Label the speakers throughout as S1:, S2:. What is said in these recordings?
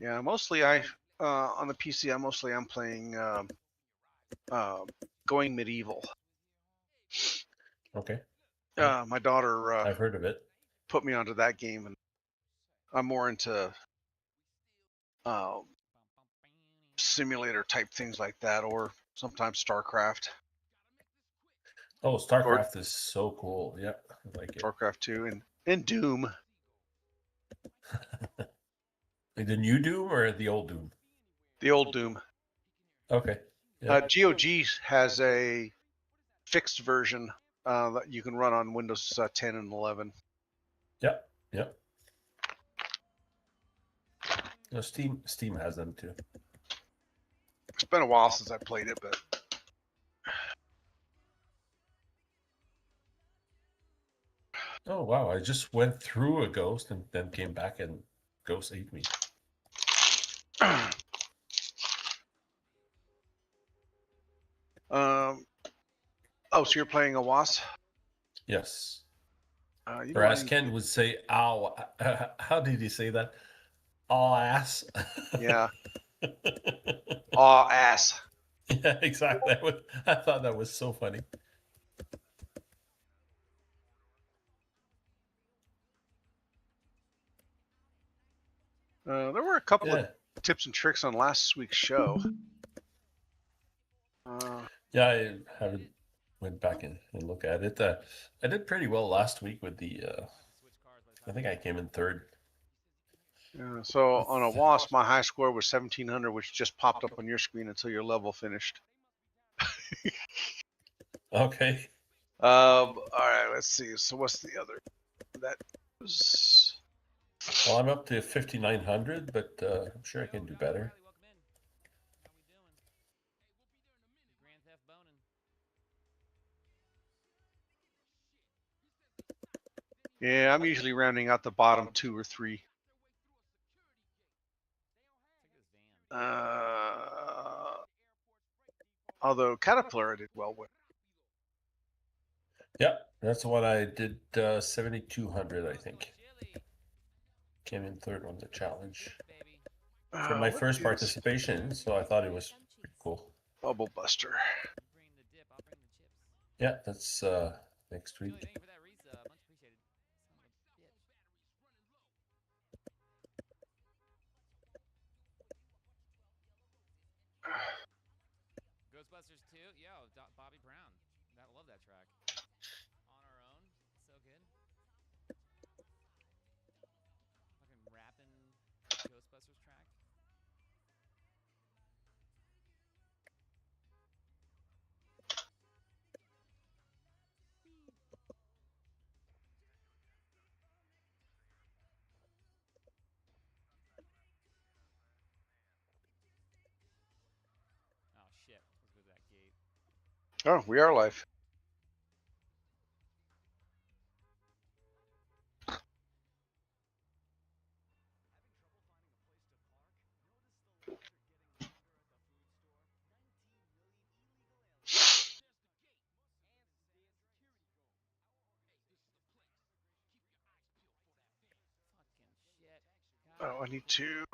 S1: Yeah, mostly I on the PC. I'm playing Going Medieval.
S2: Okay.
S1: My daughter
S2: I've heard of it.
S1: put me onto that game, and I'm more into simulator type things like that, or sometimes StarCraft.
S2: Oh, StarCraft is so cool. Yeah, I like it.
S1: StarCraft 2 and Doom.
S2: Like the new Doom or the old Doom?
S1: The old Doom.
S2: Okay. Yeah.
S1: GOG has a fixed version that you can run on Windows 10 and 11.
S2: Yep. Yep. No, Steam has them too.
S1: It's been a while since I played it, but
S2: Oh wow! I just went through a ghost and then came back and ghost ate me.
S1: Oh, so you're playing a WAS?
S2: Yes.
S1: Or
S2: as Ken would say, "Ow!" How did he say that? Aw ass.
S1: Yeah. Aw ass.
S2: Yeah, exactly. I thought that was so funny.
S1: There were a couple of tips and tricks on last week's show.
S2: Yeah, I haven't went back and look at it. I did pretty well last week with the. I think I came in third.
S1: So on a WASP, my high score was 1700, which just popped up on your screen until your level finished.
S2: Okay.
S1: All right, let's see. So what's the other? That was.
S2: Well, I'm up to 5,900, but I'm sure I can do better.
S1: Yeah, I'm usually rounding out the bottom 2 or 3. Although Caterpillar I did well with.
S2: Yeah, that's what I did. 7,200, I think. Came in third on the challenge for my first participation, so I thought it was pretty cool.
S1: Bubble Buster.
S2: Yeah, that's next week.
S3: Ghostbusters 2, yo, Bobby Brown. I love that track. On Our Own, so good. Fucking rapping Ghostbusters track. Oh shit, let's go to that gate.
S1: Oh, we are live. Oh, I need to.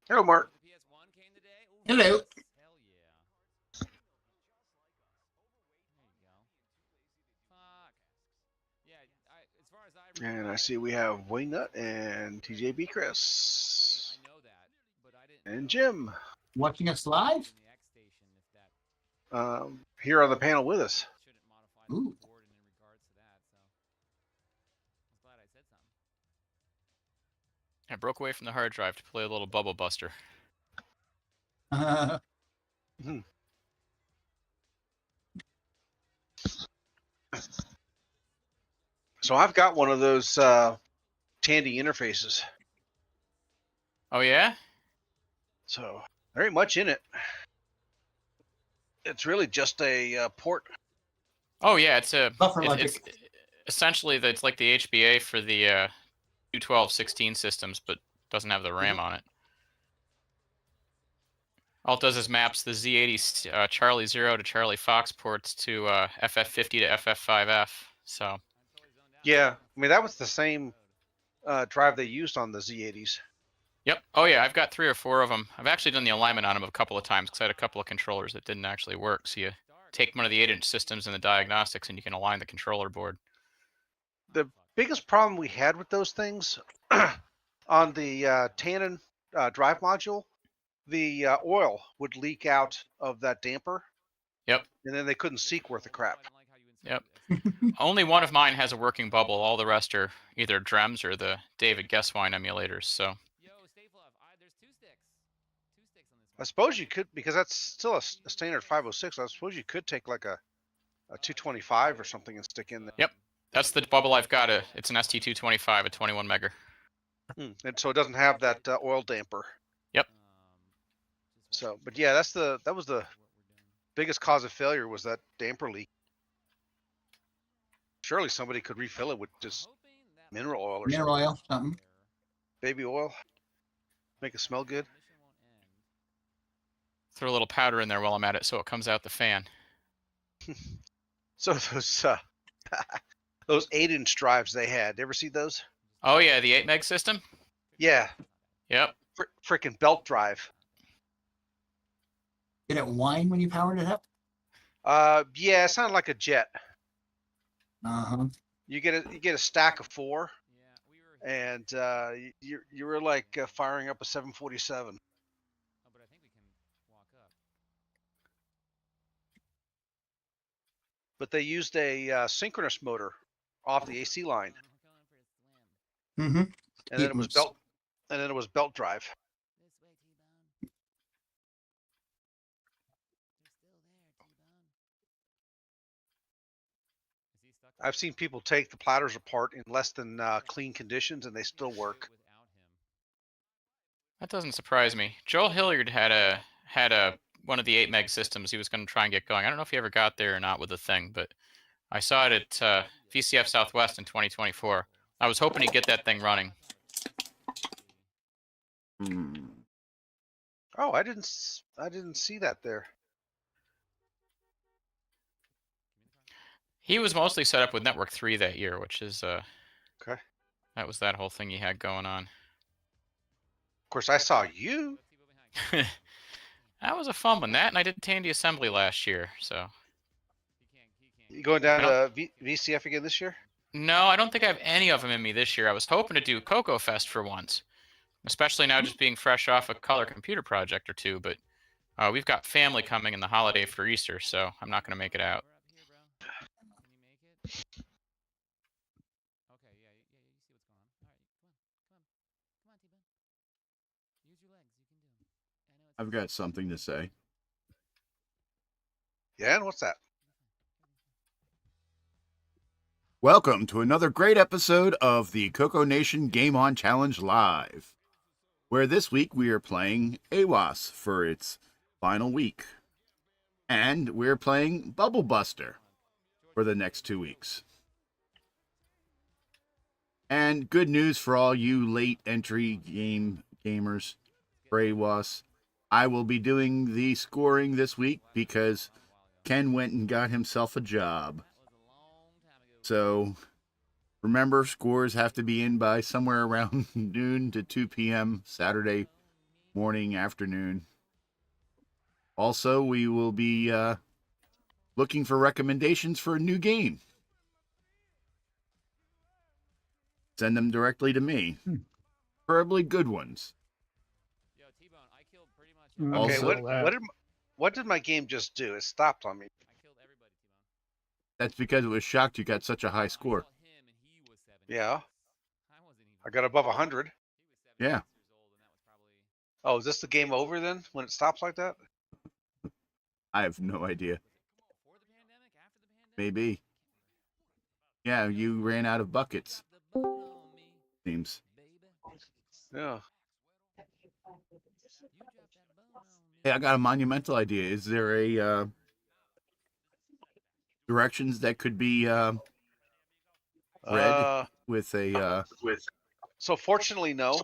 S1: Hello, Mark.
S4: Hello.
S1: And I see we have Waynut and TJB Chris. And Jim.
S4: Watching us live?
S1: Here on the panel with us.
S4: Ooh.
S5: I broke away from the hard drive to play a little Bubble Buster.
S1: So I've got one of those Tandy interfaces.
S5: Oh yeah?
S1: So there ain't much in it. It's really just a port.
S5: Oh yeah, it's a
S4: Buffer
S5: it's
S4: logic.
S5: essentially it's like the HBA for the 212/16 systems, but Doesn't have the RAM on it. All it does is maps the Z80 Charlie 0 to Charlie Fox ports to FF50 to FF5F. So
S1: Yeah, I mean that was the same drive they used on the Z80s.
S5: yep. Oh yeah, I've got 3 or 4 of them. I've actually done the alignment on them a couple of times because I had a couple of controllers that didn't actually work. So you take one of the 8-inch systems in the diagnostics and you can align the controller board.
S1: The biggest problem we had with those things on the Tannin drive module, the oil would leak out of that damper.
S5: Yep.
S1: And then they couldn't seek worth a crap.
S5: Yep. Only one of mine has a working bubble. All the rest are either Drems or the David Guesswine emulators. So
S3: There's 2 sticks. 2 sticks on this
S1: I suppose you could, because that's still a standard 506. I suppose you could take like a 225 or something and stick in there.
S5: Yep. That's the bubble I've got. It's an ST225, a 21 megger.
S1: And so it doesn't have that oil damper.
S5: Yep.
S1: So, but yeah, that was the biggest cause of failure, was that damper leak. Surely somebody could refill it with just mineral oil or
S4: Mineral
S1: something.
S4: oil, something.
S1: Baby oil. Make it smell good.
S5: Throw a little powder in there while I'm at it so it comes out the fan.
S1: So those 8-inch drives they had, ever see those?
S5: Oh yeah, the 8 meg system?
S1: Yeah,
S5: Yep.
S1: freaking belt drive.
S4: Did it whine when you powered it up?
S1: Yeah, it sounded like a jet.
S4: Uh-huh.
S1: You get a stack of 4, and you were like firing up a 747.
S3: Oh, but I think we can walk up.
S1: But they used a synchronous motor off the AC line,
S4: Mm-hmm.
S1: and then
S4: It
S1: it was
S4: was-
S1: belt, and then it was belt drive.
S3: This way, T-Bone. You're still there, T-Bone. Is he stuck?
S1: I've seen people take the platters apart in less than clean conditions, and they still work.
S3: Without him.
S5: That doesn't surprise me. Joel Hilliard had a one of the 8 meg systems he was going to try and get going. I don't know if he ever got there or not with the thing, but I saw it at VCF Southwest in 2024. I was hoping to get that thing running.
S1: Oh, I didn't see that there.
S5: He was mostly set up with Network 3 that year, which is
S1: Okay.
S5: that was that whole thing he had going on.
S1: Of course, I saw you.
S5: That was a fun one. That, and I did Tandy Assembly last year, so.
S1: You going down
S5: I
S1: to VCF again this year?
S5: No, I don't think I have any of them in me this year. I was hoping to do CoCo Fest for once, especially now just being fresh off a color computer project or 2, but we've got family coming in the holiday for Easter, so I'm not going to make it out.
S3: We're up here, bro. Can you make it? Okay, yeah, you see what's going on. All right, come on, T-Bone. Use your legs. You can do it. I know it's
S6: I've got something to say.
S1: Yeah, and what's that?
S6: Welcome to another great episode of the CoCo Nation Game On Challenge Live, where this week we are playing AWAS for its final week. And we're playing Bubble Buster for the next 2 weeks. And good news for all you late entry gamers for AWAS. I will be doing the scoring this week because Ken went and got himself a job. So remember, scores have to be in by somewhere around noon to 2 p.m. Saturday morning, afternoon. Also, we will be looking for recommendations for a new game. Send them directly to me. Preferably good ones.
S3: Yo, T-Bone, I killed pretty much.
S1: Okay,
S6: Also-
S1: what did my game just do? It stopped on me.
S3: I killed everybody, T-Bone.
S6: That's because it was shocked you got such a high score.
S3: I saw him and he was 70.
S1: Yeah,
S3: I wasn't even.
S1: I got above 100.
S3: He was 76
S6: Yeah.
S3: years old, and that was probably.
S1: Oh, is this the game over then when it stops like that?
S6: I have no idea.
S3: Before the pandemic, after the pandemic.
S6: Maybe. Yeah, you ran out of buckets,
S3: Drop the bone on me,
S6: seems.
S3: baby.
S1: Yeah.
S3: You drop that bone on me.
S6: Hey, I got a monumental idea. Is there a directions that could be Red. with a
S1: So fortunately, no.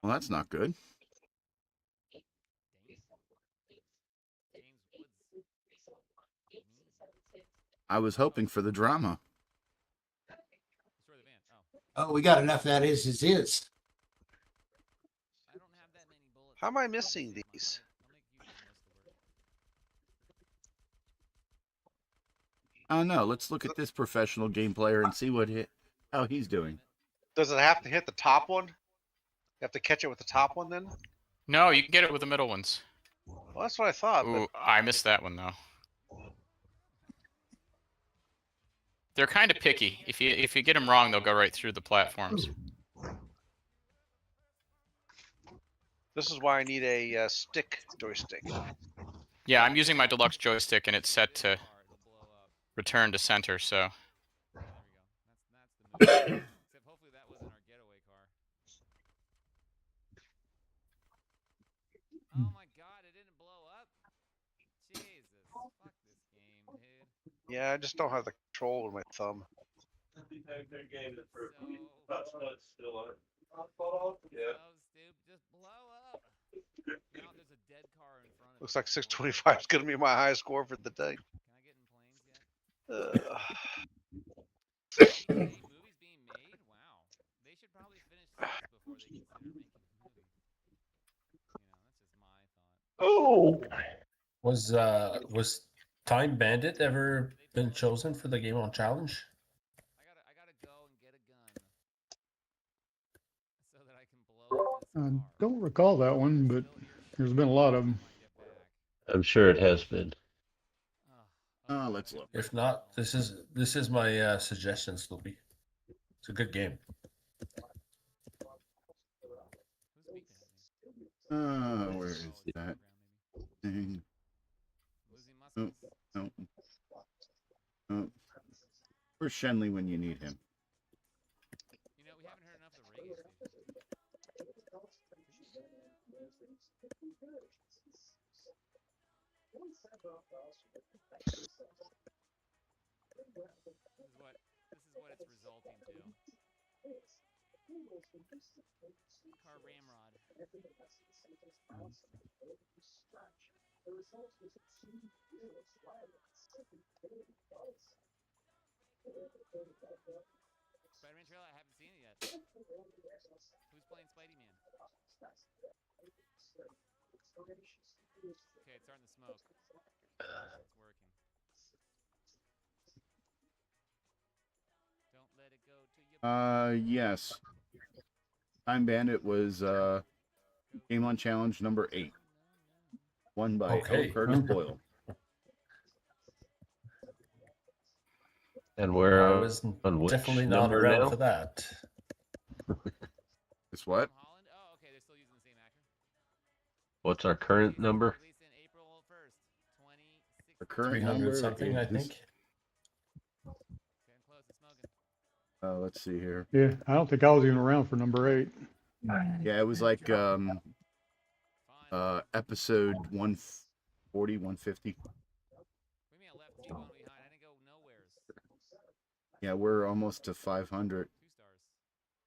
S6: Well, that's not good. I was hoping for the drama.
S3: Destroy the van.
S4: Oh, we got enough that is as is.
S3: I don't have that many bullets.
S1: How am I missing these?
S6: Oh no, let's look at this professional game player and see how he's doing.
S1: Does it have to hit the top one? You have to catch it with the top one then?
S5: No, you can get it with the middle ones.
S1: Well, that's what I thought.
S5: Ooh,
S1: But
S5: I missed that one though. They're kind of picky. If you get them wrong, they'll go right through the platforms.
S1: this is why I need a stick joystick.
S5: Yeah, I'm using my deluxe joystick, and it's set to return to center. So
S3: There we go. That's the move. Except hopefully that wasn't our getaway car. Oh my god, it didn't blow up? Jesus, fuck this game, dude.
S1: Yeah, I just don't have the control with my thumb.
S3: So stupid. Just blow up. Now there's a dead car in front of
S1: Looks
S3: me.
S1: like 625 is going to be my highest score for the day.
S3: Can I get in planes yet? Movies being made? Wow. They should probably finish this before they consider making a movie. That's just my thought.
S2: Was Time Bandit ever been chosen for the Game On Challenge?
S3: I gotta go and get a gun so that I can blow up this car.
S7: Don't recall that one, but there's been a lot of them.
S8: I'm sure it has been.
S6: Let's look.
S2: If not, this is my suggestion, Sloopy. It's a good game.
S6: Where is that thing? Oh, no. Oh. Where's Shenley when you need him?
S3: You know, we haven't heard enough of the reggae station. This is what it's resulting to. Car ramrod. Spider-Man trailer? I haven't seen it yet. Who's playing Spidey-Man? Okay, it's starting to smoke. It's working. Don't let it go to your...
S6: Yes. Time Bandit was Game On Challenge number 8. Won by
S2: Okay.
S6: L. Curtis Boyle.
S8: And
S2: I
S8: we're
S2: was
S8: on which
S2: definitely not
S8: number
S2: around
S8: now?
S2: for that.
S6: It's what?
S3: Tom Holland? Oh, okay, they're still using the same actor.
S8: What's our current number?
S3: Released in April 1st, 2016.
S6: The current
S2: 300
S6: number
S2: something, I
S6: is-
S2: think.
S3: Getting close to smoking.
S6: Let's see here.
S7: Yeah, I don't think I was even around for number 8.
S6: Yeah, it was like
S3: Fine.
S6: episode 140, 150.
S3: What do you mean I left you going behind? I didn't go nowheres.
S6: Yeah, we're almost to 500.
S3: 2 stars.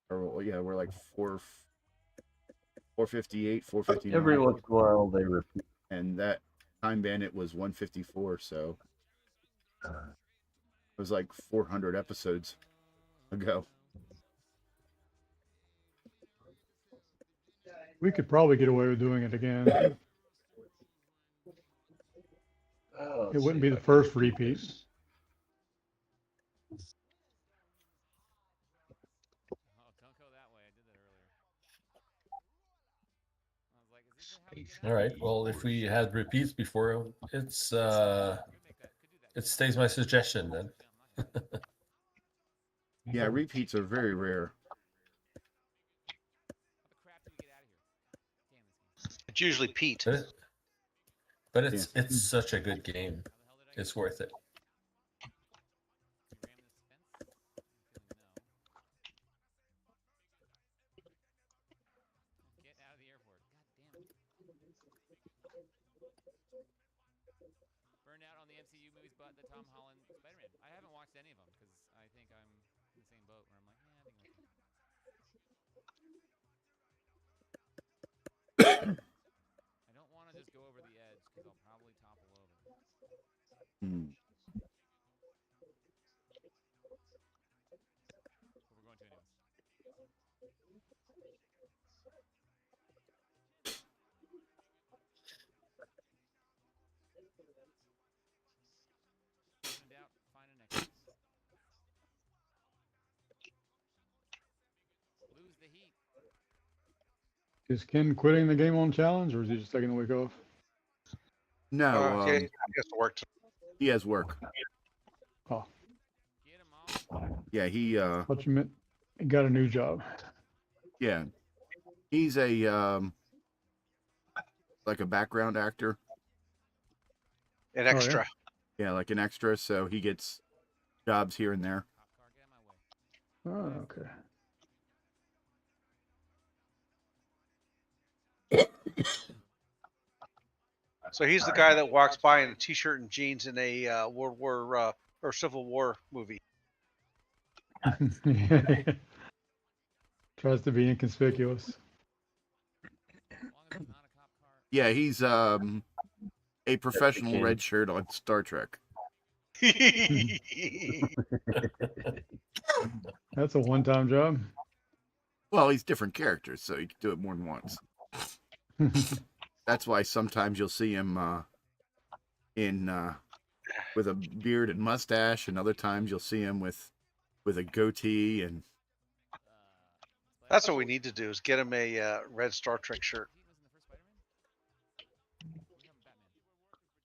S6: Or yeah, we're like 458, 459.
S8: Every once in a while they repeat.
S6: And that Time Bandit was 154, so it was like 400 episodes ago.
S7: We could probably get away with doing it again. It wouldn't be the first repeat.
S3: Oh, don't go that way. I did that earlier. I was like, is this how we get out?
S2: All right. Well, if we had repeats before, it's
S3: Could make that. Could do that.
S2: it stays my suggestion then.
S3: I'm not gonna.
S6: Yeah, repeats are very rare.
S3: How the crap do we get out of here? Damn this game.
S1: It's usually Pete.
S2: But it's such a good game.
S3: How the hell did I
S2: It's worth it.
S3: ram this fence? I'm feeling no. Get out of the airport. God damn it. Burned out on the MCU movies, but the Tom Holland Spider-Man. I haven't watched any of them because I think I'm in the same boat where I'm like, yeah, I think 'cause I'll probably topple over.
S6: Hmm.
S3: But we're going to anyways. When in doubt, find an exit. Lose the heat.
S7: Is Ken quitting the game on challenge, or is he just taking the week off?
S6: No,
S1: Yeah, he has to work.
S6: he has work.
S7: Oh,
S3: Get him off.
S6: Yeah, he
S7: thought you meant he got a new job.
S6: yeah. He's a like a background actor.
S1: An
S7: yeah?
S1: extra.
S6: Yeah, like an extra, so he gets jobs here and there.
S3: Cop car, get out of my way.
S7: Oh, okay.
S1: So he's the guy that walks by in a t-shirt and jeans in a World War or Civil War movie.
S7: Tries to be inconspicuous.
S3: As long as it's not a cop car.
S6: Yeah, he's a professional
S8: Ken.
S6: red shirt on Star Trek.
S7: That's a one-time job.
S6: Well, he's different characters, so you can do it more than once. That's why sometimes you'll see him in with a beard and mustache, and other times you'll see him with a goatee. And
S1: That's what we need to do is get him a red Star Trek shirt.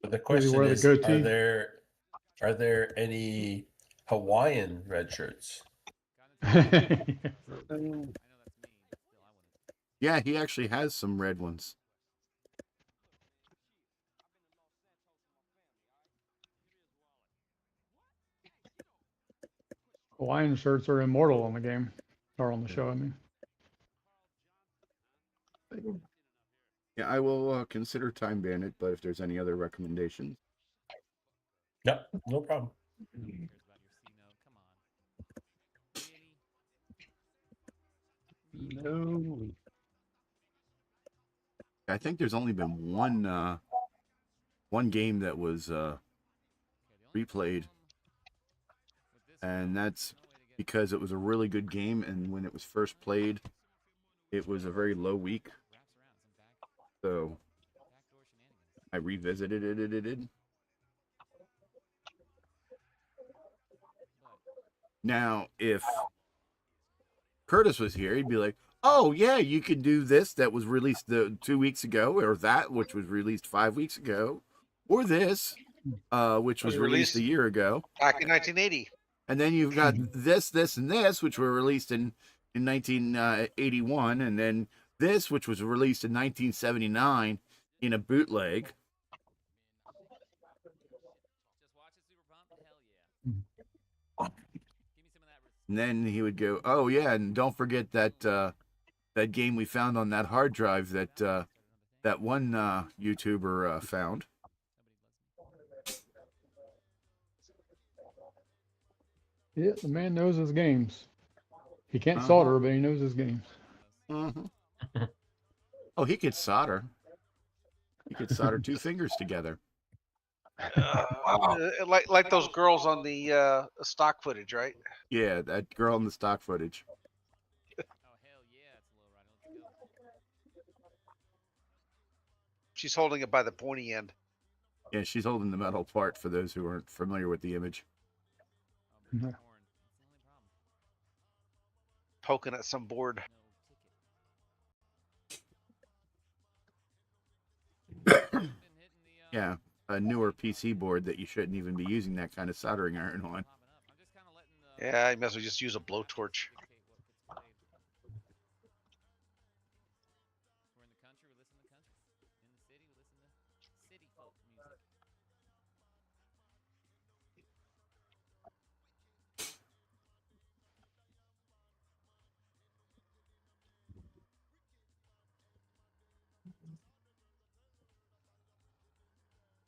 S2: But the
S7: Does he
S2: question
S7: wear the
S2: is,
S7: goatee?
S2: are there any Hawaiian red shirts?
S3: I know that's me, but still, I wouldn't.
S6: yeah, he actually has some red ones.
S7: Hawaiian shirts are immortal on the game, or on the show, I mean.
S6: Yeah, I will consider Time Bandit, but if there's any other recommendations.
S2: Yep, no problem.
S3: Who cares about your C note? Come on. Really?
S8: No.
S6: I think there's only been one game that was replayed, and that's because it was a really good game, and when it was first played, it was a very low week, so I revisited it. Now, if Curtis was here, he'd be like, "Oh yeah, you can do this that was released 2 weeks ago, or that which was released 5 weeks ago, or this, which was released a year ago,
S1: Back in 1980.
S6: and then you've got this, and this, which were released in 1981, and then this, which was released in 1979 in a bootleg."
S3: Just watch it, Super Pump? Hell yeah. Give me some of that.
S6: And then he would go, "Oh yeah, and don't forget that that game we found on that hard drive that that one YouTuber found."
S7: Yeah, the man knows his games. He can't solder, but he knows his games.
S6: Mm-hmm. Oh, he could solder. He could solder 2 fingers together.
S1: Like those girls on the stock footage, right?
S6: Yeah, that girl in the stock footage.
S3: Oh, hell yeah, it's a low rider. Let's go.
S1: She's holding it by the pointy end.
S6: Yeah, she's holding the metal part for those who aren't familiar with the image.
S3: Oh,
S7: Yeah.
S3: horn. That's the only problem.
S1: Poking at some board.
S3: No ticket. Been hitting the,
S6: Yeah, a newer PC board that you shouldn't even be using that kind of soldering iron on.
S3: popping up. I'm just kind of letting the
S1: Yeah, you might as well just use a blowtorch.
S3: dictate what gets played. We're in the country, we listen to country. In the city, we listen to city folk music.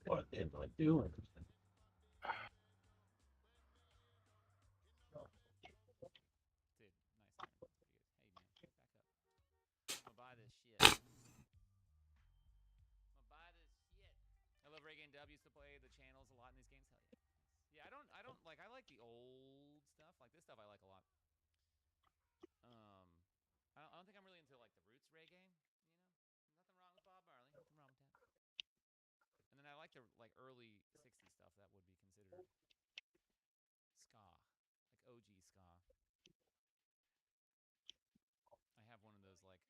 S8: What am I doing?
S3: Dude, nice iron. Pretty good. Hey man, back up. I'm gonna buy this shit. I'm gonna buy this shit. channels a lot in these games. Hell yeah. Yeah, I don't like. I like the old stuff. Like this stuff, I like a lot. I don't think I'm really into like the roots reggae. Nothing wrong with Bob Marley. Nothing wrong with that. And then I like the like early '60s stuff that would be considered ska, like OG ska. I have one of those like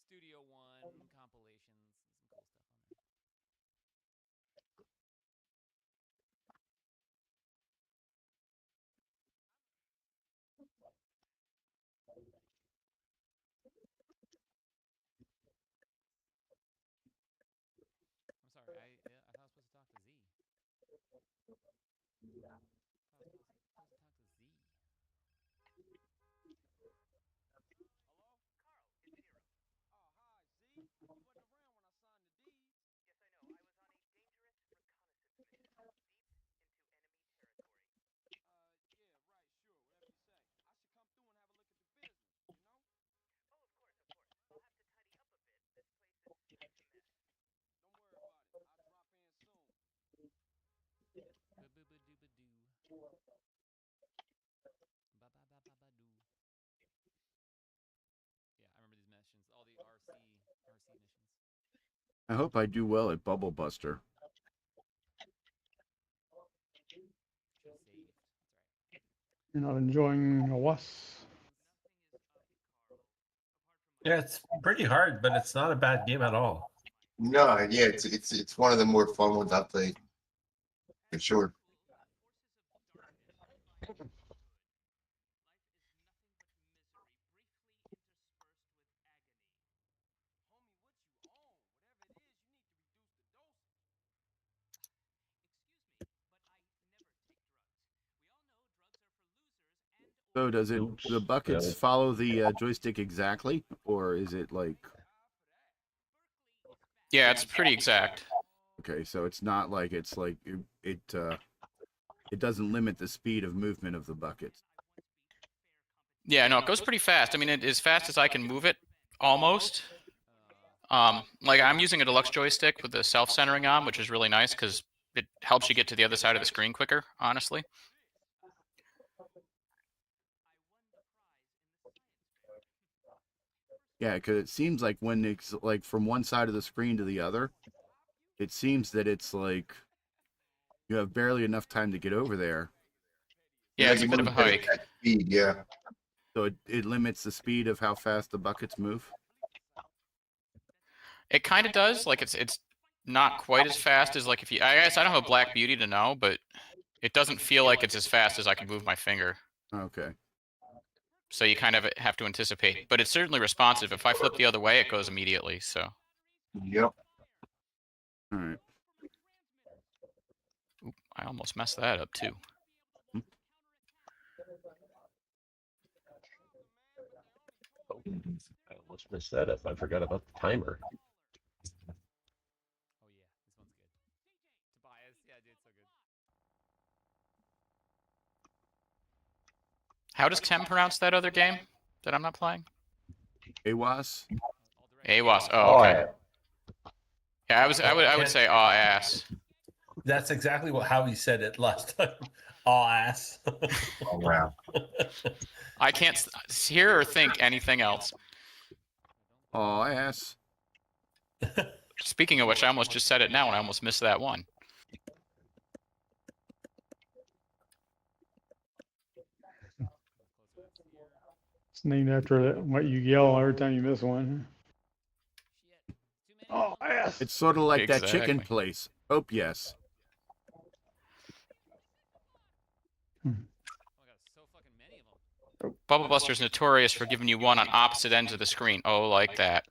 S3: Studio One compilations. Some cool stuff on there. I'm sorry. I thought I was supposed to talk to Z. Yeah, I remember these missions. All the RC missions.
S6: I hope I do well at Bubble Buster.
S3: Should have saved. That's right.
S7: You're not enjoying a was.
S2: Yeah, it's pretty hard, but it's not a bad game at all.
S9: No, yeah, it's one of the more fun ones I've played. For sure.
S6: So does it the buckets follow the joystick exactly, or is it like?
S5: Yeah, it's pretty exact.
S6: Okay, so it's not like it doesn't limit the speed of movement of the buckets.
S5: Yeah, no, it goes pretty fast. I mean, as fast as I can move it, almost. Like I'm using a deluxe joystick with the self-centering on, which is really nice because it helps you get to the other side of the screen quicker, honestly.
S6: Yeah, because it seems like when it's like from one side of the screen to the other, it seems that it's like you have barely enough time to get over there.
S5: Yeah, it's a bit of a hike.
S9: Speed, yeah.
S6: So it limits the speed of how fast the buckets move.
S5: It kind of does. Like it's not quite as fast as like if you. I guess I don't have a Black Beauty to know, but it doesn't feel like it's as fast as I can move my finger.
S6: Okay.
S5: So you kind of have to anticipate, but it's certainly responsive. If I flip the other way, it goes immediately. So.
S9: Yep.
S6: All right.
S5: Oop, I almost messed that up too.
S8: Oh, I almost messed that up. I forgot about the timer.
S3: Oh yeah, this one's good. Tobias, yeah, dude, so good.
S5: How does Ken pronounce that other game that I'm not playing?
S6: AWAS?
S5: AWAS. Oh, okay. Yeah, I would say aw ass.
S2: That's exactly how he said it last time. Aw ass.
S9: Oh, wow.
S5: I can't hear or think anything else.
S6: Oh, ass.
S5: Speaking of which, I almost just said it now and I almost missed that one.
S7: It's named after what you yell every time you miss one. Oh, ass.
S6: It's sort of like that
S5: Exactly.
S6: chicken place. Hope yes.
S3: Oh my god, so fucking many of them.
S5: Bubble Buster's notorious for giving you one on opposite ends of the screen. Oh, like that.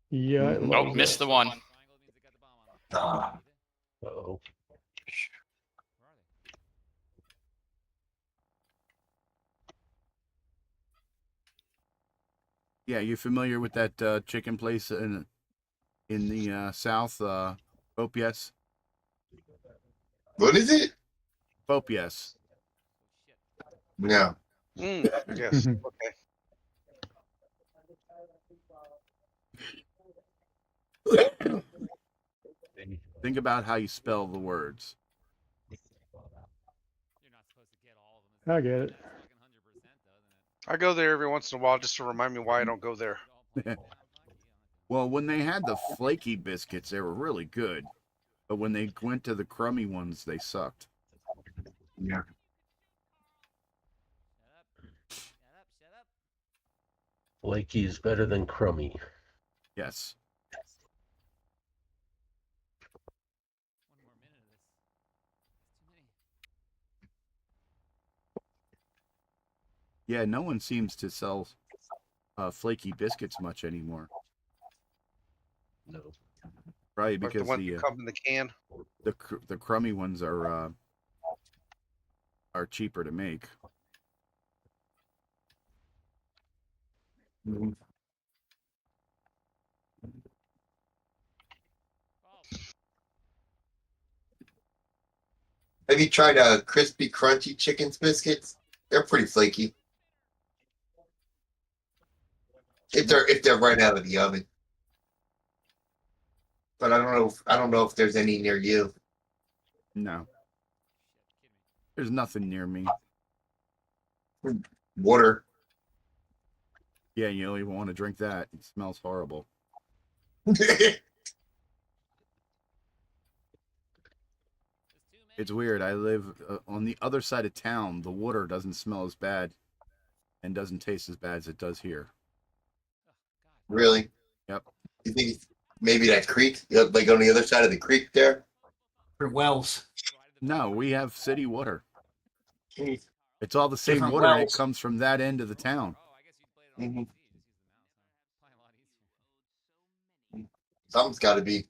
S7: Yeah. it
S5: Nope,
S7: loves
S5: missed
S7: that.
S5: the one.
S3: Triangle means it got the bomb on it.
S9: Ah.
S8: Uh-oh.
S3: Where are they?
S6: Yeah, you familiar with that chicken place in the south? Hope yes.
S9: What is it?
S6: Hope yes.
S9: No.
S1: Yes. Okay.
S6: Think about how you spell the words.
S7: I get it.
S1: I go there every once in a while just to remind me why I don't go there.
S6: Well, when they had the flaky biscuits, they were really good. But when they went to the crummy ones, they sucked.
S9: Yeah.
S8: Flaky is better than crummy.
S6: Yes. Yeah, no one seems to sell flaky biscuits much anymore.
S8: No.
S6: Probably
S1: Like
S6: because
S1: the ones that come in the can.
S6: the crummy ones are cheaper to make.
S9: Mhm. Have you tried crispy, crunchy chicken biscuits? They're pretty flaky. If they're right out of the oven. But I don't know if there's any near you.
S6: No. There's nothing near me.
S9: Water.
S6: Yeah, you don't even want to drink that. It smells horrible. It's weird. I live on the other side of town. The water doesn't smell as bad and doesn't taste as bad as it does here.
S9: Really?
S6: Yep.
S9: You think maybe that creek, like on the other side of the creek there?
S4: For wells.
S6: No, we have city water. It's all the same
S4: Different
S6: water, and it
S4: wells.
S6: comes from that end of the town.
S9: Mhm. Something's got to be.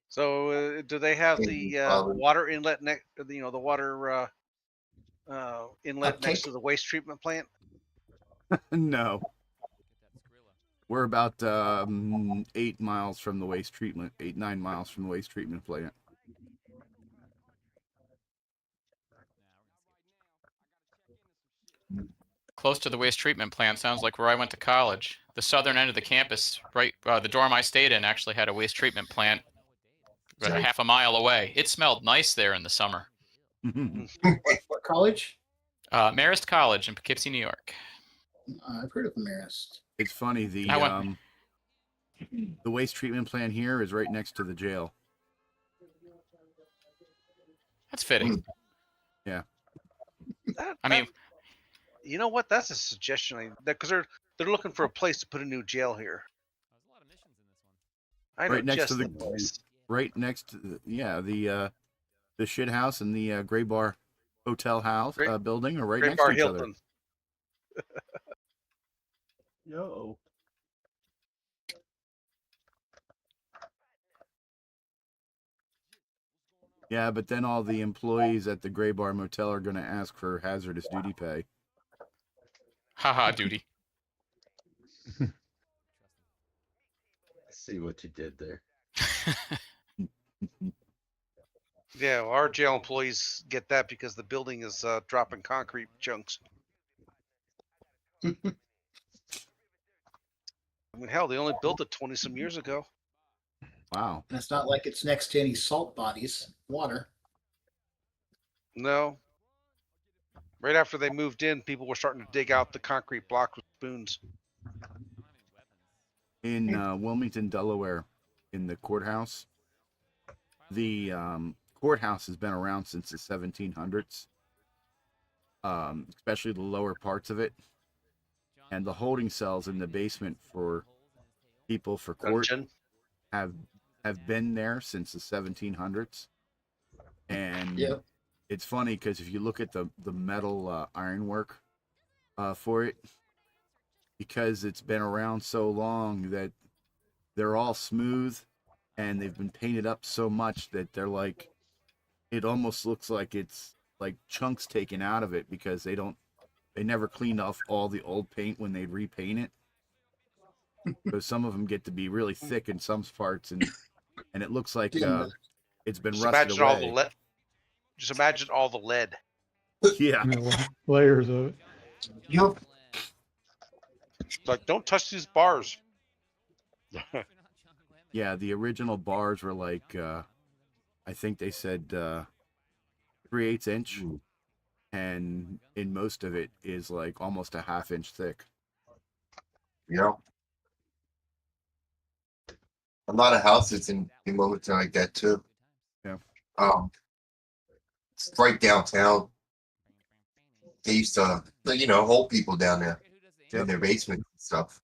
S1: So do they have the
S9: Probably.
S1: water inlet the water inlet next
S4: Uptake?
S1: to the waste treatment plant?
S6: No. We're about 8 miles from the waste treatment, 9 miles from the waste treatment plant.
S5: Close to the waste treatment plant sounds like where I went to college. The southern end of the campus, right, the dorm I stayed in actually had a waste treatment plant about a half a mile away. It smelled nice there in the summer.
S4: What college?
S5: Marist College in Poughkeepsie, New York.
S4: I've heard of Marist.
S6: It's funny, the waste treatment plant here is right next to the jail.
S5: That's fitting.
S6: Yeah.
S5: I mean,
S1: you know what? That's a suggestion because they're looking for a place to put a new jail here. I know
S6: Right next
S1: just
S6: to
S1: the place.
S6: right next to the shit house and the Gray Bar Hotel house building are right
S1: Gray
S6: next
S1: Bar
S6: to each
S1: Hilton.
S8: Yo.
S6: Yeah, but then all the employees at the Gray Bar Motel are going to ask for hazardous duty pay.
S5: haha, duty.
S8: I see what you did there.
S1: Yeah, well, our jail employees get that because the building is dropping concrete chunks. I mean, hell, they only built it 20-some years ago.
S6: Wow.
S4: And it's not like it's next to any salt bodies, water.
S1: No. Right after they moved in, people were starting to dig out the concrete blocks with spoons.
S6: In Wilmington, Delaware, in the courthouse, the courthouse has been around since the 1700s, especially the lower parts of it. And the holding cells in the basement for people for court have been there since the 1700s. And it's funny because if you look at the metal ironwork for it, because it's been around so long that they're all smooth and they've been painted up so much that they're like, it almost looks like it's like chunks taken out of it because they never cleaned off all the old paint when they repaint it. So some of them get to be really thick in some parts, and it looks like it's been rusted away.
S1: Just imagine all the lead.
S6: Yeah.
S7: Layers of it.
S9: Yup.
S1: Like, don't touch these bars.
S6: Yeah, the original bars were like, I think they said 3/8 inch, and in most of it is like almost a 1/2 inch thick.
S9: Yeah. A lot of houses in Wilmington like that too.
S6: Yeah.
S9: It's right downtown. They used to, hold people down there in their basement and stuff.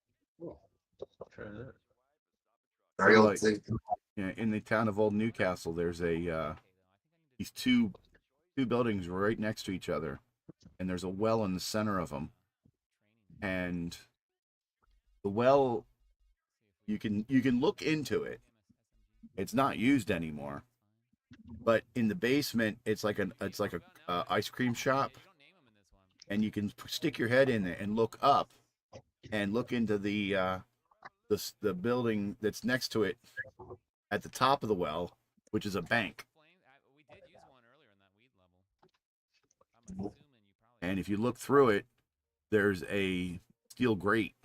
S9: Very old
S6: Like,
S9: city.
S6: yeah, in the town of Old Newcastle, there's these two buildings right next to each other, and there's a well in the center of them. And the well, you can look into it. It's not used anymore, but in the basement, it's like a ice cream shop, and you can stick your head in there and look up, and look into the building that's next to it at the top of the well, which is a bank. And if you look through it, there's a steel grate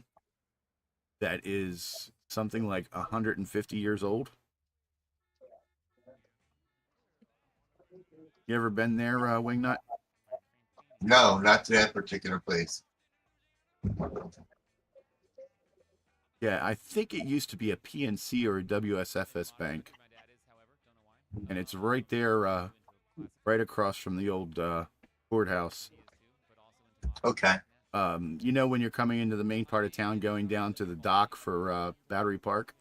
S6: that is something like 150 years old. You ever been there, Wingnut?
S9: No, not to that particular place.
S6: Yeah, I think it used to be a PNC or a WSFS bank. And it's right there, right across from the old courthouse.
S9: Okay.
S6: You know when you're coming into the main part of town, going down to the dock for Battery Park?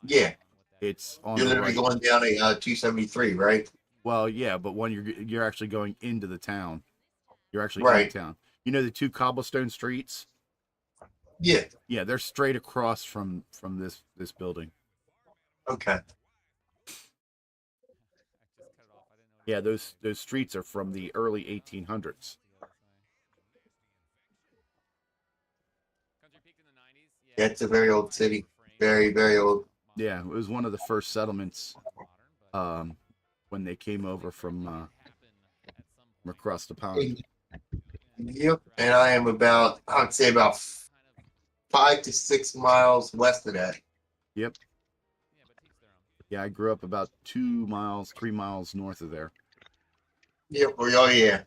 S9: Yeah.
S6: It's on
S9: You're
S6: the
S9: literally
S6: right.
S9: going down a 273, right?
S6: Well, yeah, but when you're actually going into the town, you're actually
S9: Right.
S6: in town. You know the two cobblestone streets?
S9: Yeah.
S6: Yeah, they're straight across from this building.
S9: Okay.
S6: Yeah, those streets are from the early 1800s.
S9: Yeah, it's a very old city. Very, very old.
S6: Yeah, it was one of the first settlements when they came over from across the pond.
S9: Yep. And I am I'd say about 5 to 6 miles west of that.
S6: Yep. Yeah, I grew up about 2 miles, 3 miles north of there.
S9: Yep. Oh, yeah.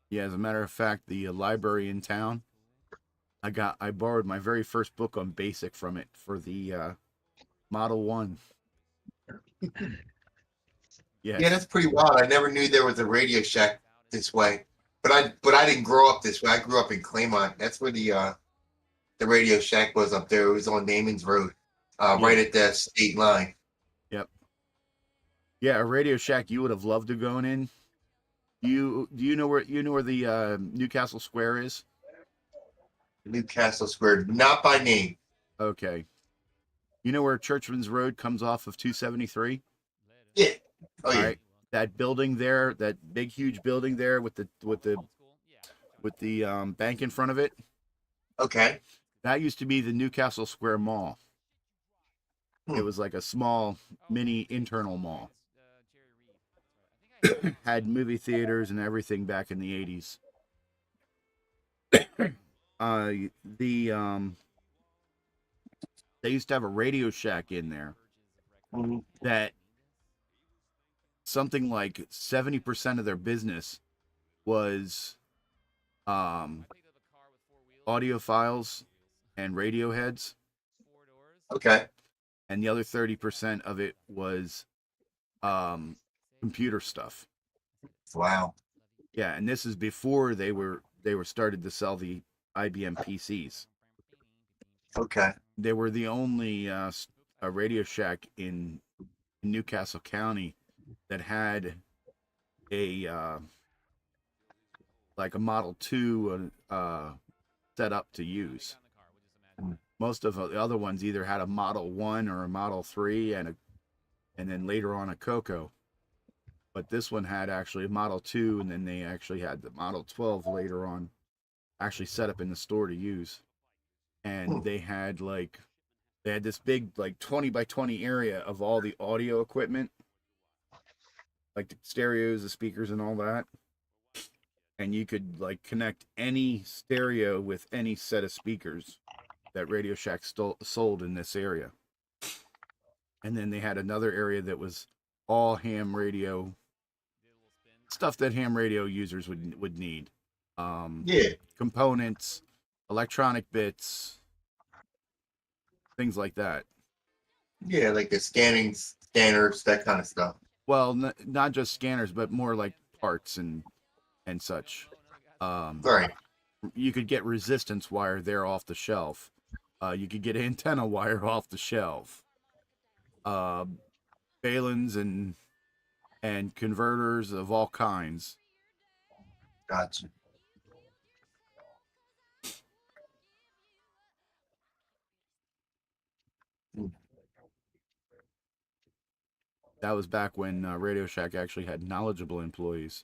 S6: Yeah, as a matter of fact, the library in town, I borrowed my very first book on BASIC from it for the Model 1. Yes.
S9: Yeah, that's pretty wild. I never knew there was a Radio Shack this way. But I didn't grow up this way. I grew up in Claymont. That's where the Radio Shack was up there. It was on Namens Road, right at the state line.
S6: Yep. Yeah, a Radio Shack you would have loved to go in. Do you know where the Newcastle Square is?
S9: Newcastle Square, not by name.
S6: Okay. You know where Churchman's Road comes off of 273?
S9: Yeah. Oh
S6: All
S9: yeah.
S6: right. That building there, that big huge building there with the bank in front of it.
S9: Okay.
S6: That used to be the Newcastle Square Mall. It was like a small mini internal mall. Had movie theaters and everything back in the 80s. They used to have a Radio Shack in there that something like 70% of their business was audiophiles and radio heads.
S9: Okay.
S6: And the other 30% of it was computer stuff.
S9: Wow.
S6: Yeah, and this is before they were started to sell the IBM PCs.
S9: Okay.
S6: They were the only a Radio Shack in Newcastle County that had a like a Model 2 set up to use. Most of the other ones either had a Model 1 or a Model 3 and then later on a CoCo. But this one had actually a Model 2, and then they actually had the Model 12 later on actually set up in the store to use. And they had this big like 20 by 20 area of all the audio equipment, like the stereos, the speakers, and all that. and you could like connect any stereo with any set of speakers that Radio Shack sold in this area. And then they had another area that was all ham radio stuff that ham radio users would need.
S9: Yeah.
S6: Components, electronic bits, things like that.
S9: Yeah, like the scanners, that kind of stuff.
S6: Well, not just scanners, but more like parts and such.
S9: Right.
S6: You could get resistance wire there off the shelf. You could get antenna wire off the shelf. Balins and converters of all kinds.
S9: Gotcha.
S6: That was back when Radio Shack actually had knowledgeable employees.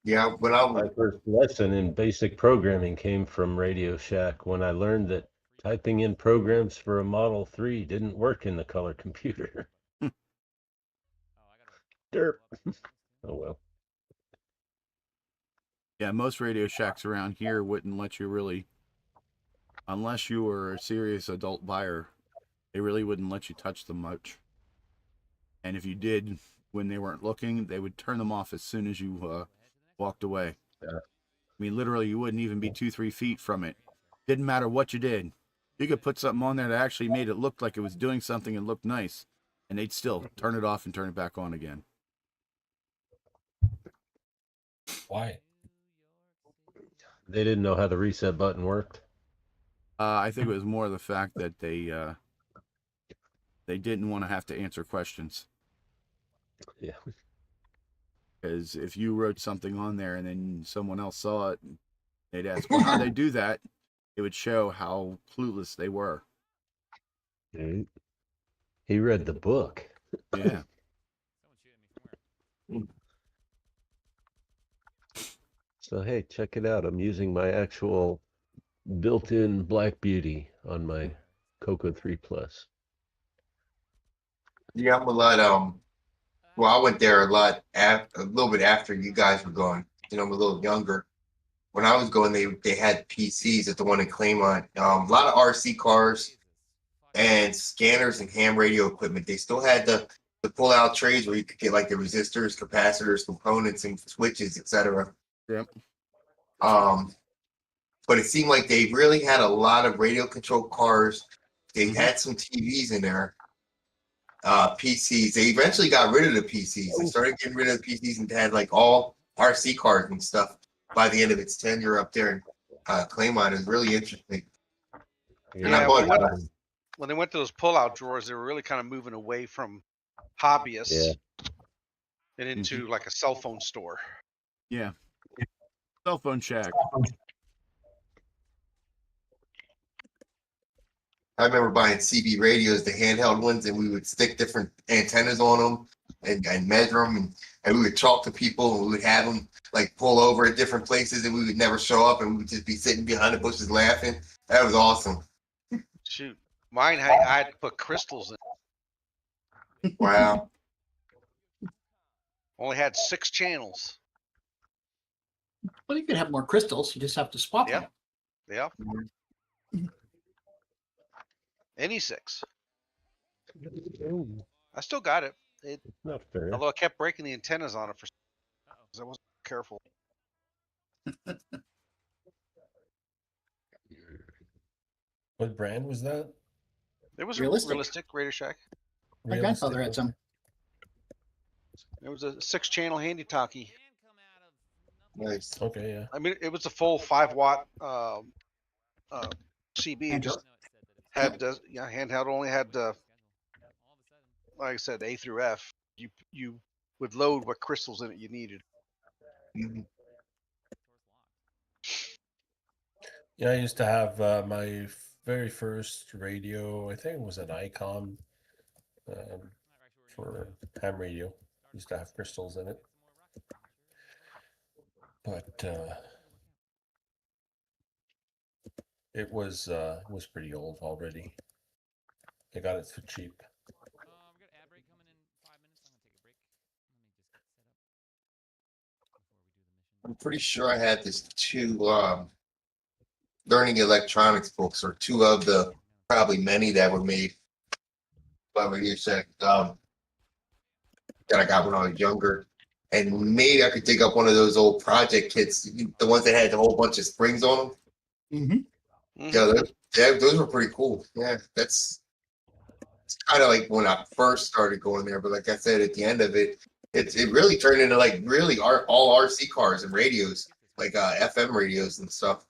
S9: Yeah, when I
S8: My first lesson in basic programming came from Radio Shack when I learned that typing in programs for a Model 3 didn't work in the color computer. Derp. Oh well.
S6: Yeah, most Radio Shacks around here wouldn't let you really, unless you were a serious adult buyer, they really wouldn't let you touch them much. And if you did, when they weren't looking, they would turn them off as soon as you walked away.
S8: Yeah.
S6: I mean, literally, you wouldn't even be 2-3 feet from it. Didn't matter what you did. You could put something on there that actually made it look like it was doing something and looked nice, and they'd still turn it off and turn it back on again.
S2: Why?
S8: They didn't know how the reset button worked.
S6: I think it was more the fact that they didn't want to have to answer questions.
S8: Yeah.
S6: Because if you wrote something on there and then someone else saw it, and they'd ask, well, how do they do that? It would show how clueless they were.
S8: He read the book.
S6: Yeah.
S8: So, hey, check it out. I'm using my actual built-in Black Beauty on my CoCo 3 Plus.
S9: Yeah, I'm a lot. Well, I went there a little bit after you guys were going. You know, I'm a little younger. When I was going, they had PCs at the one in Claymont. A lot of RC cars and scanners and ham radio equipment. They still had the pull-out trays where you could get like the resistors, capacitors, components, and switches, etc.
S6: Yep.
S9: But it seemed like they really had a lot of radio control cars. They had some TVs in there. PCs. They eventually got rid of the PCs. They started getting rid of the PCs and had like all RC cars and stuff by the end of its tenure up there in Claymont. It was really interesting. And I bought
S1: when they went to those pull-out drawers, they were really kind of moving away from hobbyists and into like a cell phone store.
S6: Yeah. Cell phone shack.
S9: I remember buying CB radios, the handheld ones, and we would stick different antennas on them and measure them, and we would talk to people, and we would have them like pull over at different places, and we would never show up, and we would just be sitting behind the bushes laughing. That was awesome.
S1: Shoot, mine I had to put crystals in.
S9: Wow.
S1: Only had 6 channels.
S4: Well, you could have more crystals. You just have to swap them.
S1: Yeah. Any 6. I still got it.
S8: Not fair.
S1: Although I kept breaking the antennas on it because I wasn't careful.
S2: What brand was that?
S1: It was
S4: Realistic.
S1: realistic Radio Shack.
S4: My grandfather had some.
S1: It was a 6-channel handy talkie.
S9: Nice.
S2: Okay, yeah.
S1: I mean, it was a full 5-watt CB. It just had handheld only had like I said, A through F. You would load what crystals in it you needed.
S9: Mhm.
S2: Yeah, I used to have my very first radio. I think it was an Icon for ham radio. Used to have crystals in it, but it was pretty old already. They got it for cheap.
S9: I'm pretty sure I had this 2 learning electronics books, or 2 of the probably many that were made by Radio Shack. That I got when I was younger. And maybe I could dig up one of those old project kits, the ones that had a whole bunch of springs on them.
S4: Mm-hmm.
S9: Yeah, those were pretty cool. Yeah, it's kind of like when I first started going there. But like I said, at the end of it, it really turned into like really all RC cars and radios, like FM radios and stuff.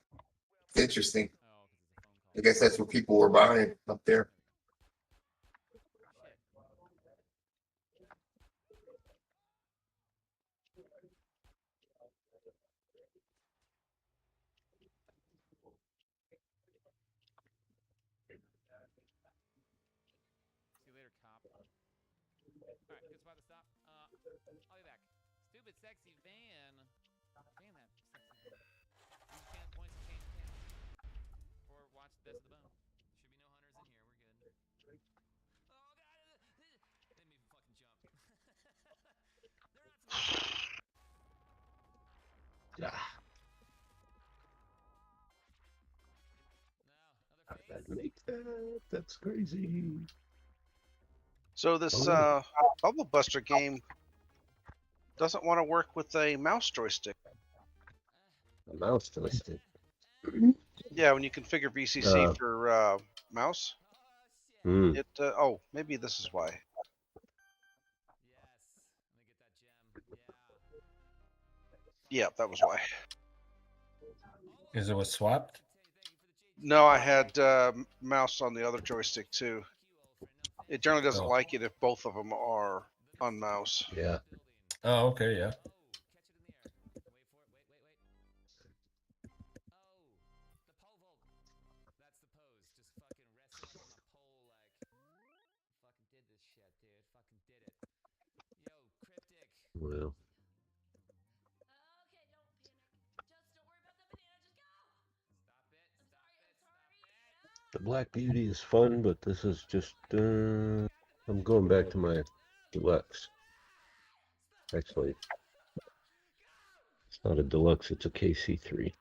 S9: Interesting. I guess that's what people were buying up there.
S3: See you later, cop. All right, good spot to stop. I'll be back. Stupid sexy van. Damn that sexy van. Use can points to change the channel. Or watch the best of the bone. Should be no hunters in here. We're good. Oh god! They made me fucking jump. They're not supposed to. No,
S8: How
S3: another
S8: did
S3: face.
S8: I make that? That's crazy.
S1: So this Bubble Buster game doesn't want to work with a mouse joystick.
S8: A mouse joystick.
S1: Yeah, when you configure VCC
S8: Oh.
S1: for mouse,
S8: Hmm.
S1: it maybe this is why.
S3: Yes. Let me get that gem.
S1: Yeah, that was why.
S2: Because it was swapped.
S1: No, I had mouse on the other joystick too. It generally doesn't
S2: Oh.
S1: like it if both of them are on mouse.
S8: Yeah.
S2: Oh, okay, yeah.
S8: Well. The Black Beauty is fun, but this is just, I'm going back to my deluxe. Actually, it's not a deluxe, it's a KC3.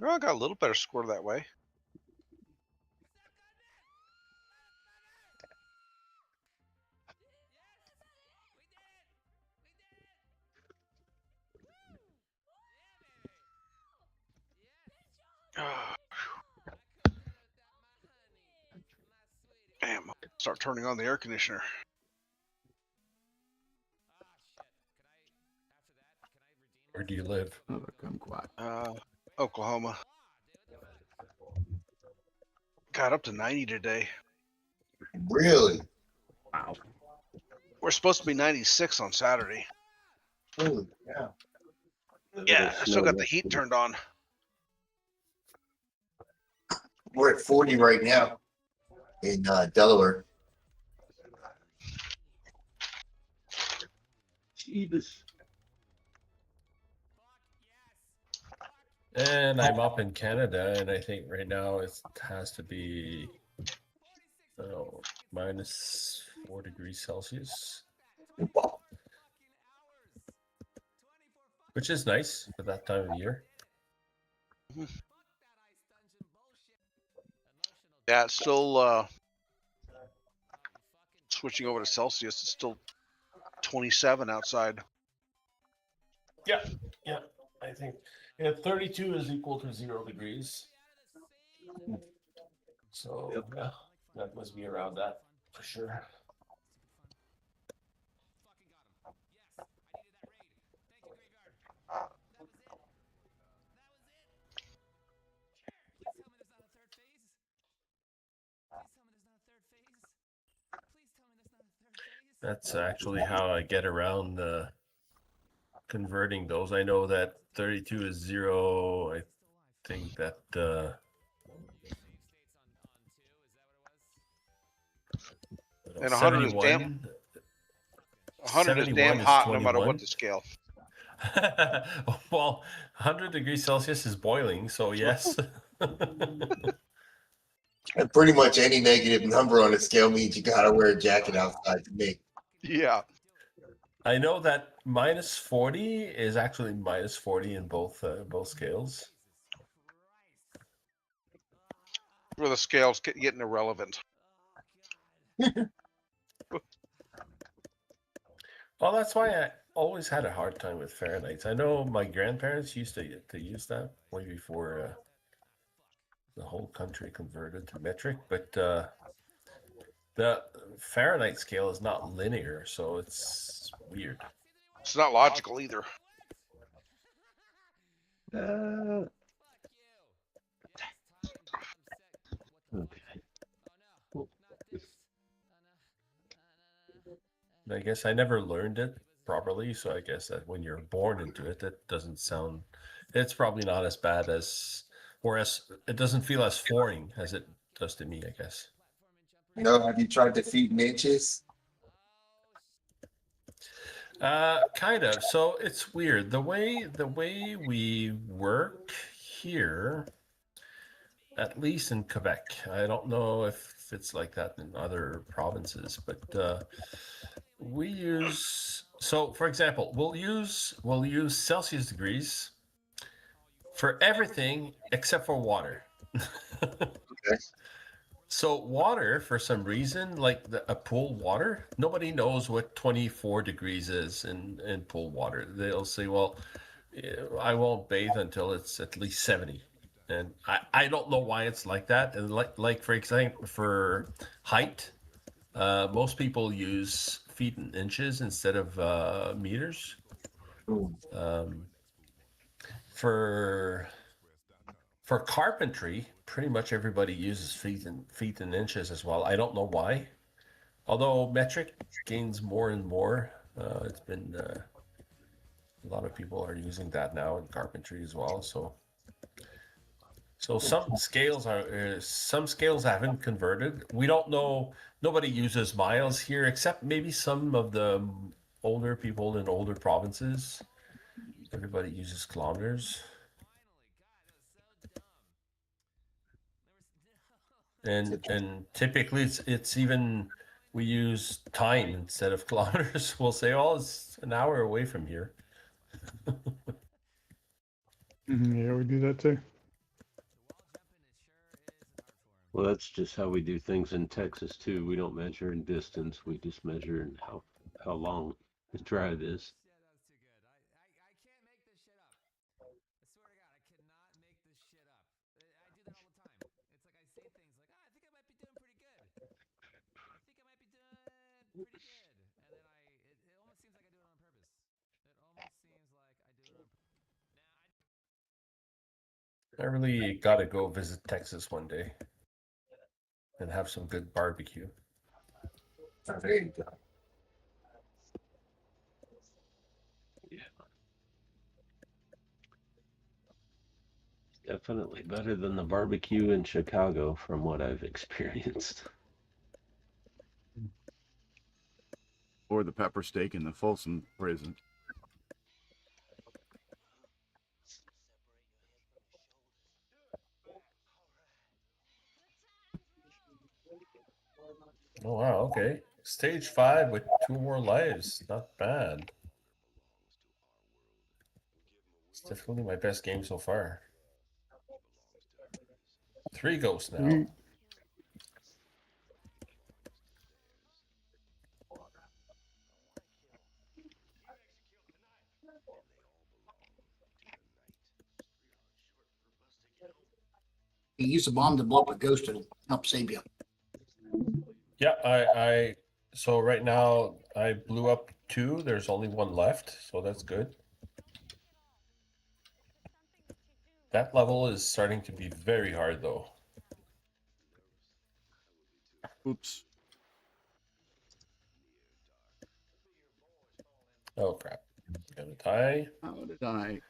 S1: Oh, I got a little better score that way. Damn, start turning on the air conditioner.
S2: Where do you live?
S6: Another kumquat.
S1: Oklahoma. Got up to 90 today.
S9: Really?
S6: Wow.
S1: We're supposed to be 96 on Saturday.
S9: Holy cow.
S1: Yeah, I still got the heat turned on.
S9: We're at 40 right now in Delaware.
S8: Jesus.
S2: And I'm up in Canada, and I think right now it has to be minus 4 degrees Celsius, which is nice for that time of year.
S1: Yeah, it's still switching over to Celsius. It's still 27 outside.
S2: Yeah, I think 32 is equal to 0 degrees. So yeah, that must be around that for sure. That's actually how I get around converting those. I know that 32 is 0. I think that
S1: and 100 is damn. 100 is damn hot, no matter what the scale.
S2: Well, 100 degrees Celsius is boiling, so yes.
S9: And pretty much any negative number on the scale means you gotta wear a jacket outside to me.
S1: Yeah.
S2: I know that minus 40 is actually minus 40 in both scales.
S1: Where the scales getting irrelevant.
S2: Well, that's why I always had a hard time with Fahrenheit. I know my grandparents used to use that way before the whole country converted to metric, but the Fahrenheit scale is not linear, so it's weird.
S1: It's not logical either.
S8: Okay.
S2: I guess I never learned it properly, so I guess that when you're born into it, that doesn't sound. It's probably not as bad as, or as it doesn't feel as foreign as it does to me, I guess.
S9: Have you tried the feet in inches?
S2: Kind of. So it's weird. The way we work here, at least in Quebec. I don't know if it's like that in other provinces, but we use. So, for example, we'll use Celsius degrees for everything except for water.
S9: Okay.
S2: So water, for some reason, like a pool water, nobody knows what 24 degrees is in pool water. They'll say, well, I won't bathe until it's at least 70. And I don't know why it's like that. And like for example, for height, most people use feet and inches instead of meters. For carpentry, pretty much everybody uses feet and inches as well. I don't know why. Although metric gains more and more, it's been a lot of people are using that now in carpentry as well. So some scales haven't converted. We don't know. Nobody uses miles here except maybe some of the older people in older provinces. Everybody uses kilometers. And typically it's even we use time instead of kilometers. We'll say, oh, it's an hour away from here.
S7: Yeah, we do that too.
S8: Well, that's just how we do things in Texas too. We don't measure in distance. We just measure in how long the drive is.
S2: I really got to go visit Texas one day and have some good barbecue.
S9: Oh, there you go.
S8: Yeah. Definitely better than the barbecue in Chicago from what I've experienced.
S6: Or the pepper steak in the Folsom prison.
S2: Oh wow, okay. Stage 5 with 2 more lives. Not bad. It's definitely my best game so far. 3 ghosts now.
S4: You use a bomb to blow up a ghost to help save you.
S2: Yeah, I so right now I blew up 2. There's only 1 left, so that's good. That level is starting to be very hard though.
S6: Oops.
S2: Oh crap. Gonna die.
S6: How did I?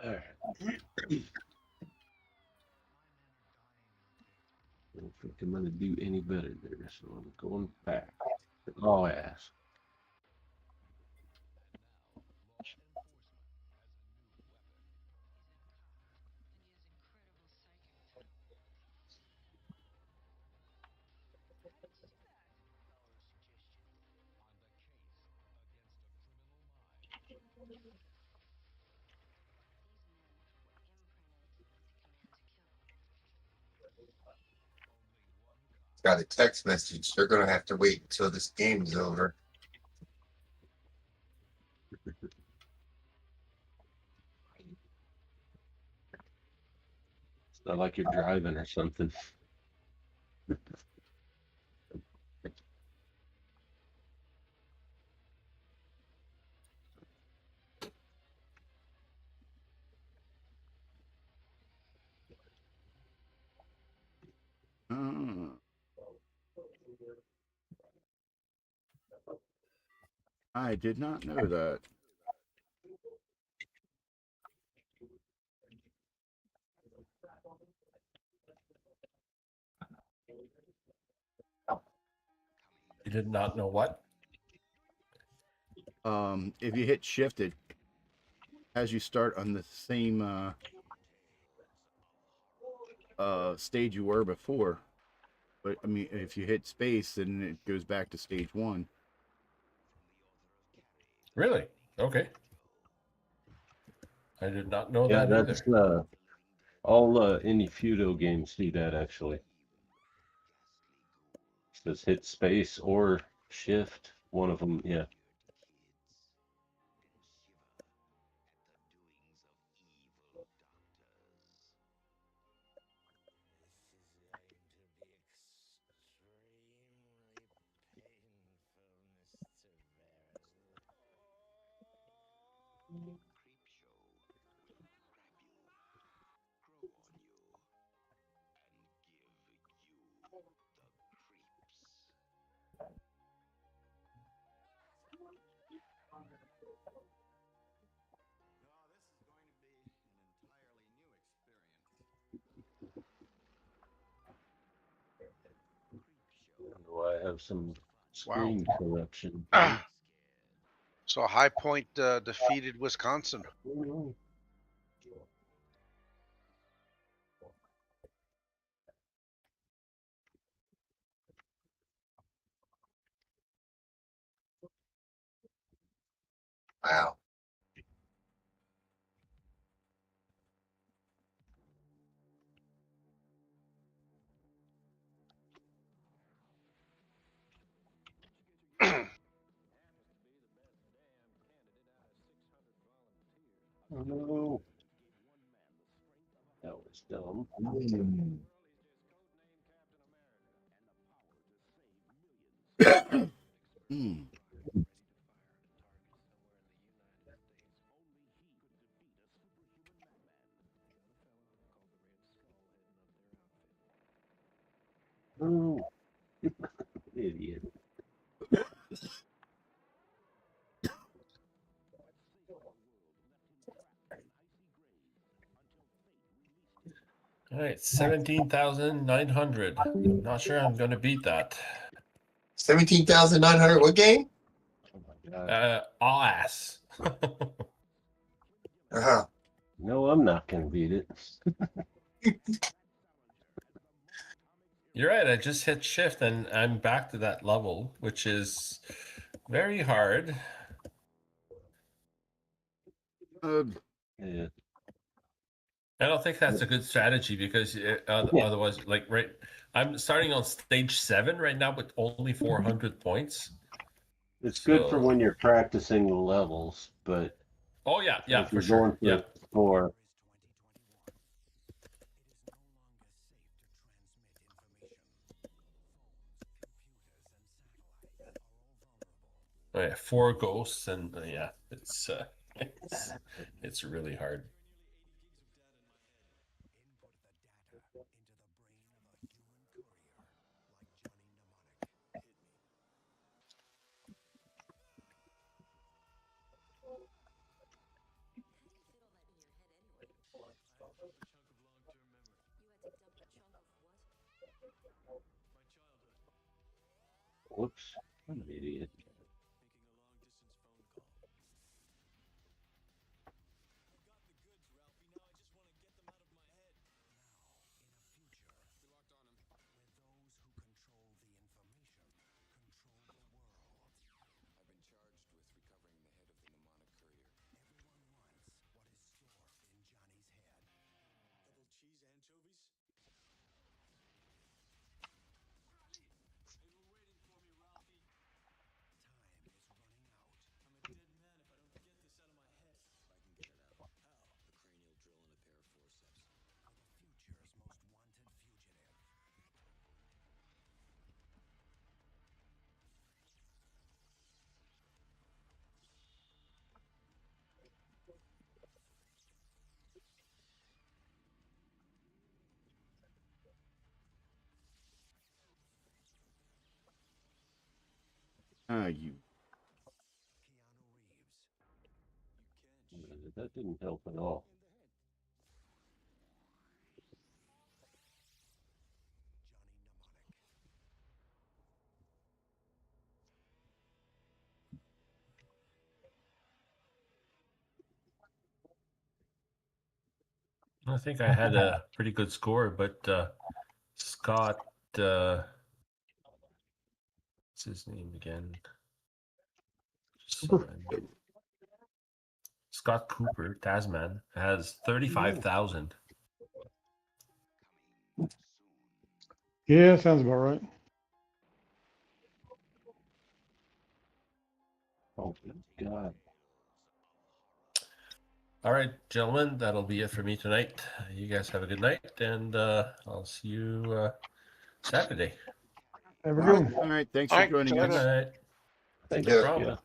S8: All right. I'm going to do any better there. So I'm going back. Oh, ass.
S9: Got a text message. They're gonna have to wait until this game is over.
S8: It's not like you're driving or something.
S6: I did not know that.
S2: You did not know what?
S6: If you hit shift, it has you start on the same stage you were before. But I mean, if you hit space, then it goes back to stage 1.
S2: Really? Okay. I did not know
S8: Yeah,
S2: that
S8: that's
S2: either.
S8: all any feudal games do that actually. Just hit space or shift. One of them, yeah. I have some screen corruption.
S1: So High Point defeated Wisconsin.
S9: Wow.
S8: Oh no. That was dumb. Oh, idiot.
S2: All right, 17,900. Not sure I'm going to beat that.
S9: 17,900. What game?
S8: Oh my god.
S2: Ass.
S9: Uh-huh.
S8: No, I'm not gonna beat it.
S2: You're right. I just hit shift and I'm back to that level, which is very hard.
S8: Yeah.
S2: I don't think that's a good strategy because otherwise, like, right, I'm starting on stage 7 right now with only 400 points.
S8: It's good for
S2: So-
S8: when you're practicing the levels, but
S2: Oh yeah,
S8: if
S2: for
S8: you're
S2: sure.
S8: going
S2: Yeah.
S8: for
S2: Oh, yeah, 4 ghosts and yeah, it's really hard.
S8: Whoops, I'm an idiot.
S6: You.
S8: That didn't help at all.
S2: I think I had a pretty good score, but Scott, what's his name again? Scott Cooper, Tasman, has 35,000.
S7: Yeah, sounds about right.
S8: Oh, God.
S2: All right, gentlemen, that'll be it for me tonight. You guys have a good night, and I'll see you Saturday.
S7: Have a good one.
S6: All right. Thanks
S1: All
S6: for
S1: right,
S6: joining
S1: see you
S2: Good
S6: us.
S1: later.
S2: night.
S8: Thank
S2: No
S8: you.
S2: problem.
S8: Yeah.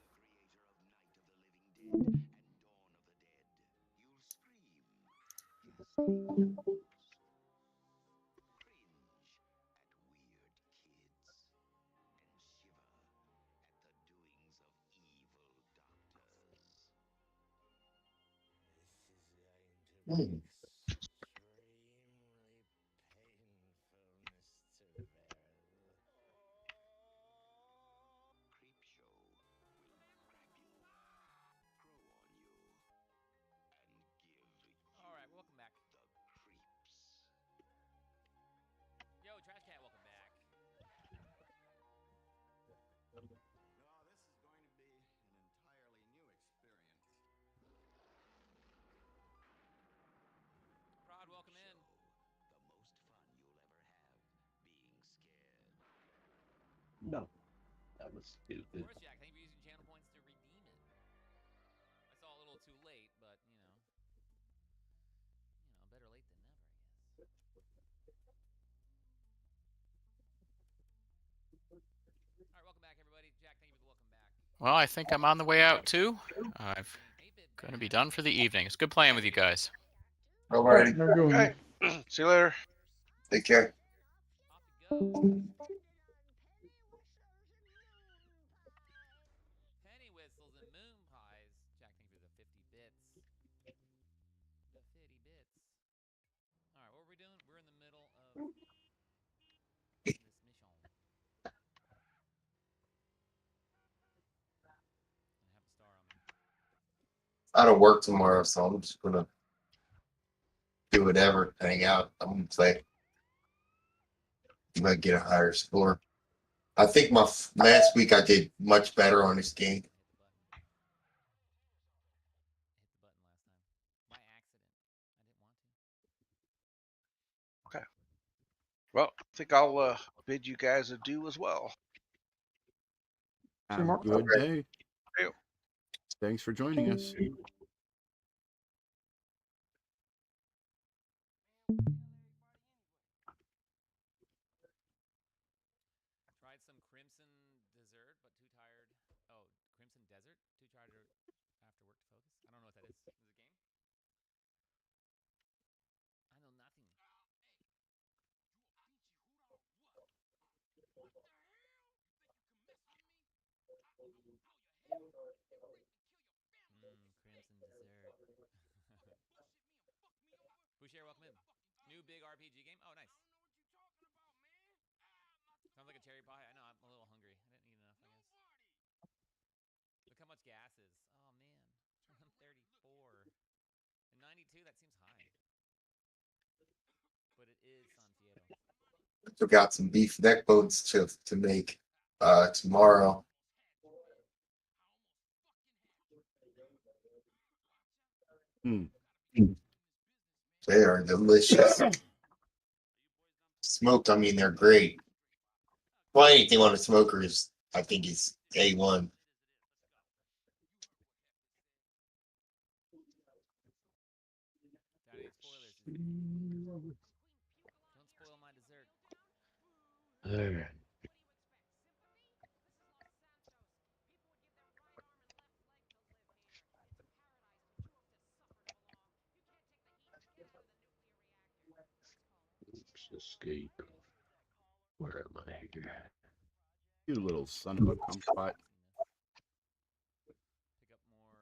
S4: Hmm.
S3: All right, welcome back. Yo, Trash Cat, welcome back. Prod, welcome in.
S8: No, that was
S3: Of
S8: stupid.
S3: course, Jack. Thank you for using channel points to redeem it. I saw a little too late, but better late than never, I guess. All right, welcome back, everybody. Jack, thank you for the welcome back.
S5: Well, I think I'm on the way out too. I'm going to be done for the evening. It's good playing with you guys.
S9: All
S7: All right,
S9: right.
S7: have a good one.
S1: Okay. See you later.
S9: Take care.
S3: Off it goes. Penny whistles and moon pies. Jack, thank you for the 50 bits. The 50 bits. All right, what are we doing? We're in the middle of this mission. I have a star on me.
S9: I don't work tomorrow, so I'm just gonna do whatever, hang out. I'm gonna play. You might get a higher score. I think last week I did much better on this game.
S3: Hit the button last time. By accident. I didn't want to.
S1: Okay. Well, I think I'll bid you guys adieu as well.
S6: Have a
S7: Mark.
S6: good day.
S1: Hey.
S6: Thanks for joining us.
S3: Tried some Crimson Dessert, but too tired. Oh, Crimson Desert? Too tired after work to focus? I don't know what that is. Is it a game? I know nothing. Crimson Dessert. Boucher, welcome in. New big RPG game? Oh, nice. like a cherry pie. I know, I'm a little hungry. I didn't eat enough, I guess. Look how much gas is. Oh, man. 134. And 92, that seems high. But it is San Fierro.
S9: I took out some beef neck bones to make tomorrow. They are delicious. Smoked, I mean, they're great. Well, anything on a smoker is, I think, is A1.
S3: Daddy, spoilers. Don't spoil my dessert.
S8: All right. Oops, escape. Where am I here?
S6: You little son of a kumquat.
S3: Pick up more of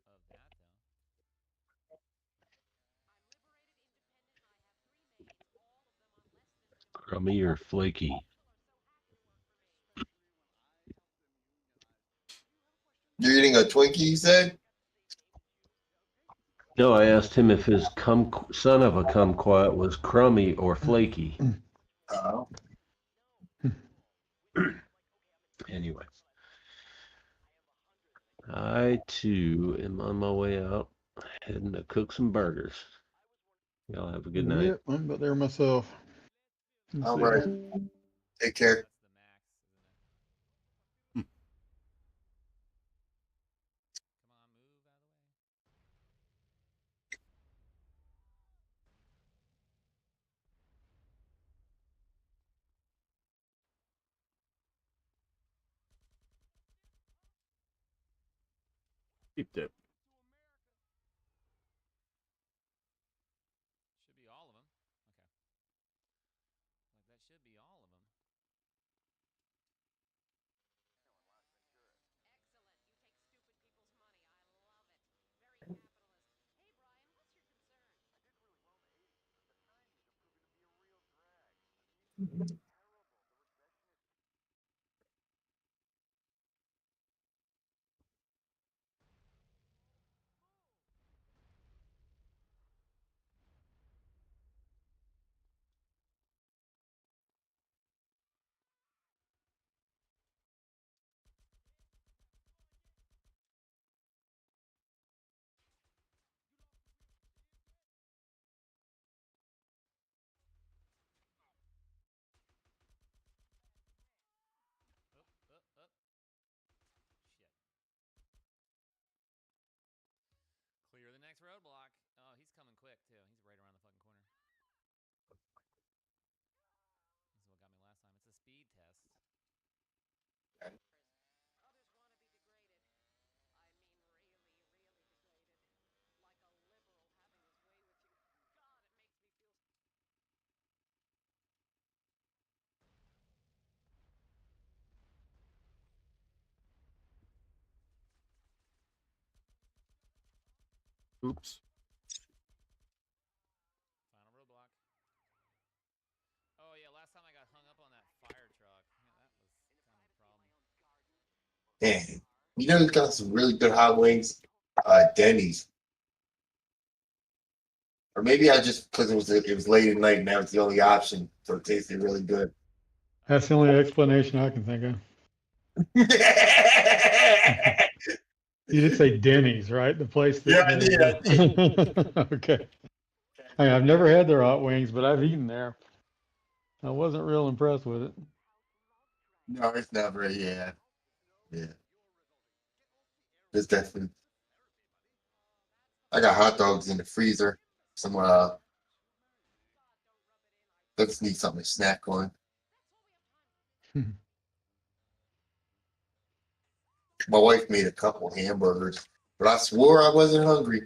S3: that, though.
S8: Crummy or flaky?
S9: You're eating a Twinkie, you said?
S8: No, I asked him if his son of a kumquat was crummy or flaky.
S9: Oh.
S8: Anyway, I too am on my way out, heading to cook some burgers. Y'all have a good night.
S7: Yep, I'm about there myself. Let's
S9: All
S7: see.
S9: right. Take care.
S3: That's the max, isn't it? Come on, move out of the way.
S6: Keep that.
S3: Should be all of them. Okay. Like, that should be all of them. Up. Shit. Clear the next roadblock. Oh, he's coming quick, too. He's right around the fucking corner. This is what got me last time. It's a speed test.
S6: Oops.
S3: Final roadblock. Oh, yeah, last time I got hung up on that fire truck. Yeah, that was kind of the problem.
S9: Damn. You know, it's got some really good hot wings. Denny's. Or maybe I just, because it was late at night and that was the only option. So it tasted really good.
S7: That's the only explanation I can think of. You did say Denny's, right? The place that.
S9: Yeah, I did.
S7: Okay. I've never had their hot wings, but I've eaten there. I wasn't real impressed with it.
S9: No, it's not very, yeah. Yeah. It's definitely. I got hot dogs in the freezer. Some let's need something to snack on. My wife made a couple hamburgers, but I swore I wasn't hungry.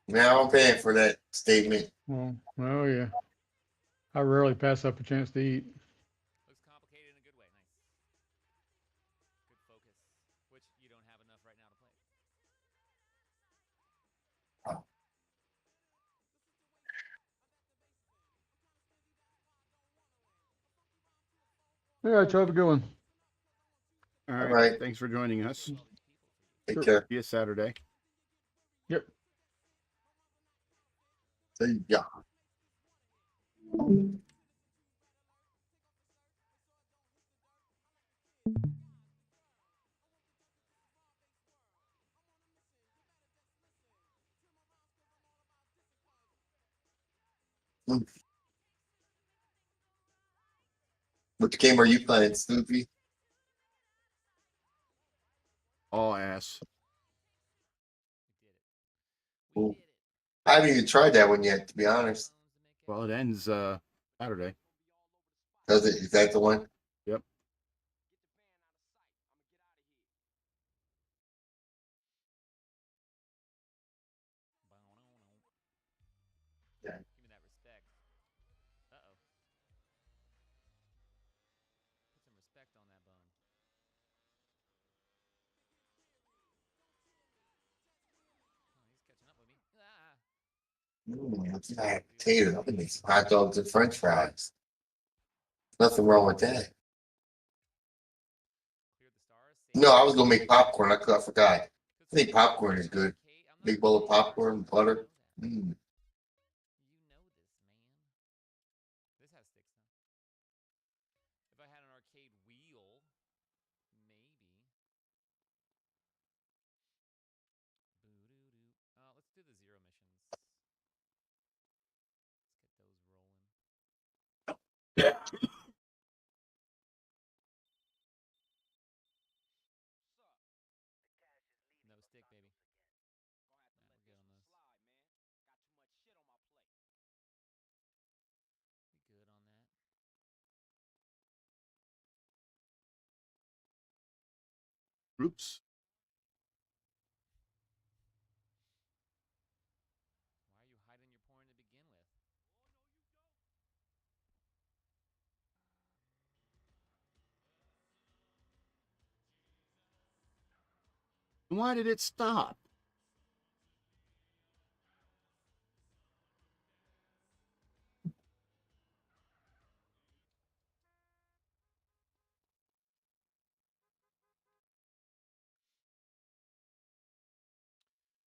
S9: Now I'm paying for that statement.
S7: Oh yeah. I rarely pass up a chance to eat.
S3: Looks complicated in a good way. Nice. Good focus, which you don't have enough right now to play.
S7: All right, y'all have a good one.
S6: All
S9: All
S6: right.
S9: right.
S6: Thanks for joining us.
S9: Take
S7: Sure.
S9: care.
S6: See you Saturday.
S7: Yep.
S9: See ya. Which game are you playing, Snoopy?
S6: All ass.
S9: Ooh. I haven't even tried that one yet, to be honest.
S6: Well, it ends Saturday.
S9: Does it? Is that the one?
S6: Yep.
S9: Yeah.
S3: Give me that respect. Uh-oh. Put some respect on that bone. Oh, he's catching up with me. Ah.
S9: What's that? Potatoes. I'm gonna make some hot dogs and French fries. Nothing wrong with that.
S3: Cleared the stars.
S9: No, I was gonna make popcorn. I forgot. I think popcorn is good. Big bowl of popcorn, butter. Mm.
S3: You know this, man. This has sticks now. If I had an arcade wheel, maybe. Boo-doo-doo. Let's do the zero missions. Let's get those rolling. No stick, baby. Nah, we're good on those. We good on that.
S6: Oops.
S3: Why are you hiding your porn to begin with?
S6: Why did it stop?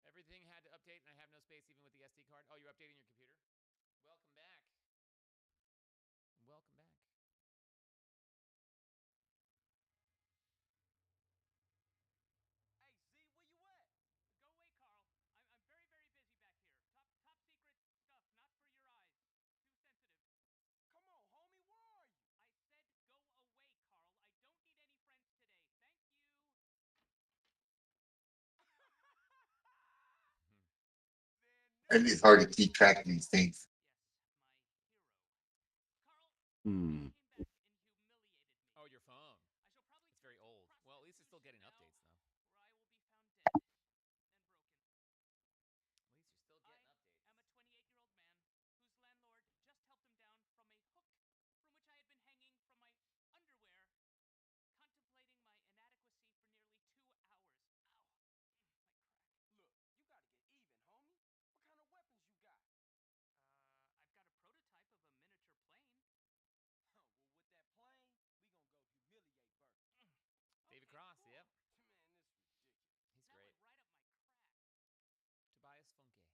S3: Everything had to update, and I have no space even with the SD card. Oh, you're updating your computer? Welcome back. Welcome back.
S9: And it's hard to keep track of these things.
S6: Hmm.
S3: Oh, your phone. It's very old. Well, at least it's still getting updates, though. At least you're still getting updates. David Cross, yep. He's great. Tobias Funke.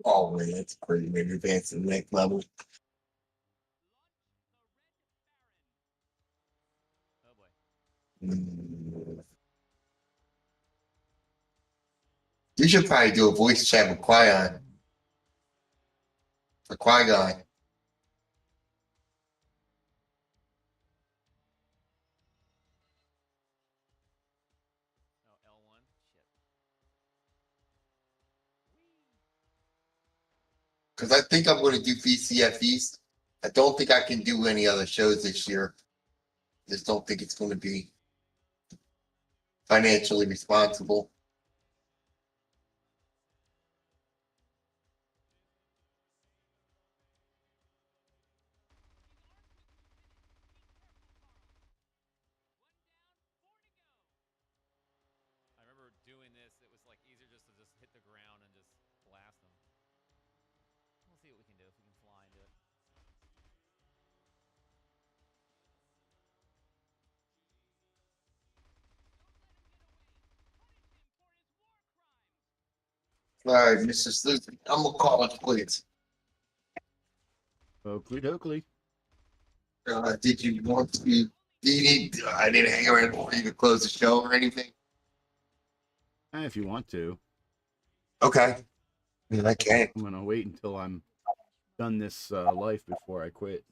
S9: Oh man, that's great. Maybe advance to the next level.
S3: Oh boy.
S9: Mm. You should probably do a voice chat with Qui-Gon. For Qui-Gon.
S3: Oh, L1? Shit.
S9: Because I think I'm going to do VCF East. I don't think I can do any other shows this year. Just don't think it's going to be financially responsible. All right, Mrs. Lucy, I'm gonna call it quits.
S6: Oakley dokley.
S9: Did you want to? Do you need? I didn't hang around for you to close the show or anything.
S6: If you want to.
S9: Okay. I mean, I can't.
S6: I'm gonna wait until I'm done this life before I quit.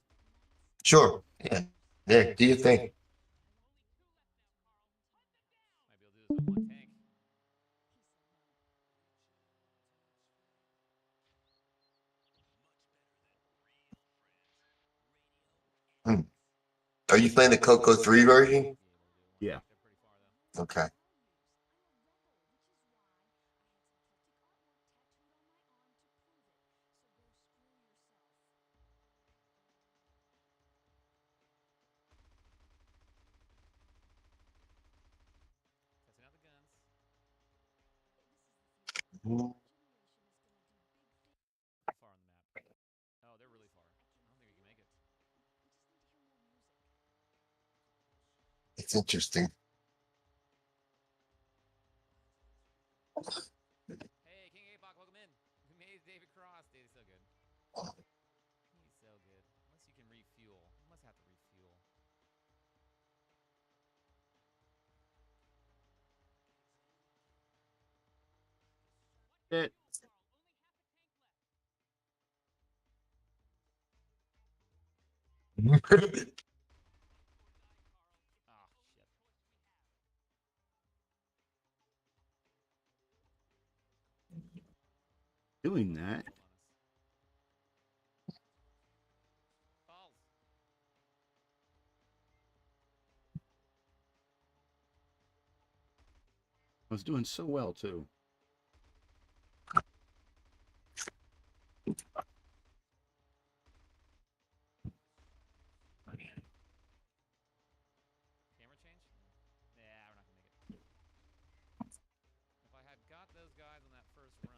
S9: Sure. Yeah. Nick, do you think?
S3: Might be able to do this with one tank.
S9: Are you playing the Coco 3 version?
S6: Yeah.
S3: They're pretty far though.
S9: Okay.
S3: Testing out the guns. How far on the map? Oh, they're really far. I don't think we can make it.
S9: It's interesting.
S3: Hey, King 8-Bach, welcome in. We made David Cross. David's so good. He's so good. Unless you can refuel. You must have to refuel.
S6: It.
S3: Oh, shit.
S6: Doing that.
S3: Balls.
S6: I was doing so well too.
S3: Camera change? Yeah, we're not gonna make it. If I had got those guys on that first run.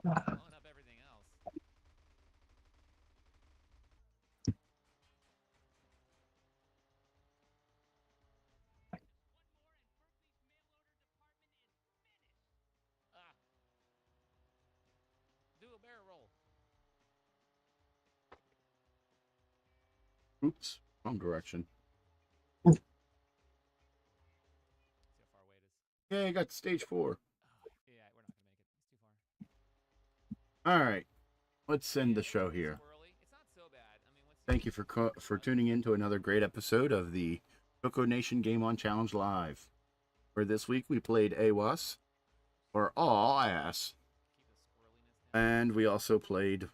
S3: Blowing up everything else. Ah. Do a barrel roll.
S6: Oops, wrong direction.
S3: See how far away it is.
S6: Yeah, I got stage 4.
S3: Oh, yeah, we're not gonna make it. It's too far.
S6: All right, let's end the show here.
S3: Squirrely. It's not so bad. I mean, once
S6: Thank you for tuning in to another great episode of the CoCo Nation Game On Challenge Live. For this week, we played AWAS, or All Ass,
S3: keep the squirreliness down.
S6: and we also played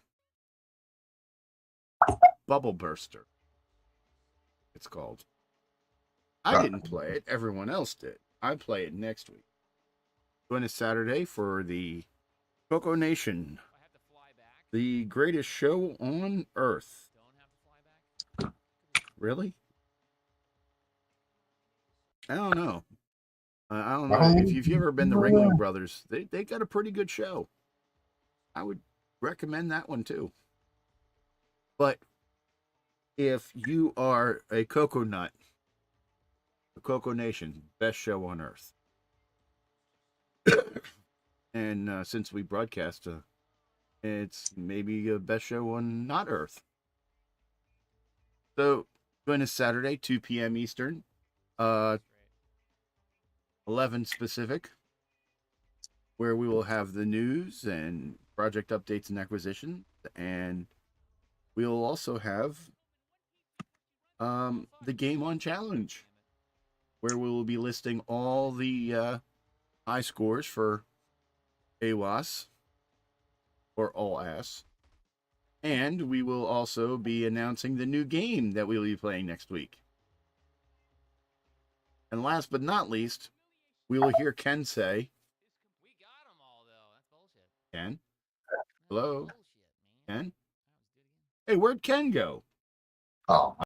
S6: Bubble Burster. It's called. I didn't play it. Everyone else did. I play it next week. Join us Saturday for the CoCo Nation,
S3: If I have to fly back,
S6: the greatest show on Earth.
S3: don't have to fly back.
S6: Really? I don't know. I don't know. If you've ever been the Ringling Brothers, they got a pretty good show. I would recommend that one too. But if you are a Coco Nut, the CoCo Nation, best show on Earth. And since we broadcast, it's maybe the best show on not Earth. So join us Saturday, 2 p.m. Eastern, 11 Pacific, where we will have the news and project updates and acquisitions, and we will also have the Game On Challenge, where we will be listing all the high scores for AWAS, or All Ass, and we will also be announcing the new game that we will be playing next week. And last but not least, we will hear Ken say,
S3: We got them all, though. That's bullshit.
S6: Ken?
S3: That's
S6: Hello?
S3: bullshit, man.
S6: Ken?
S3: That was good again.
S6: Hey, where'd Ken go?
S9: Oh.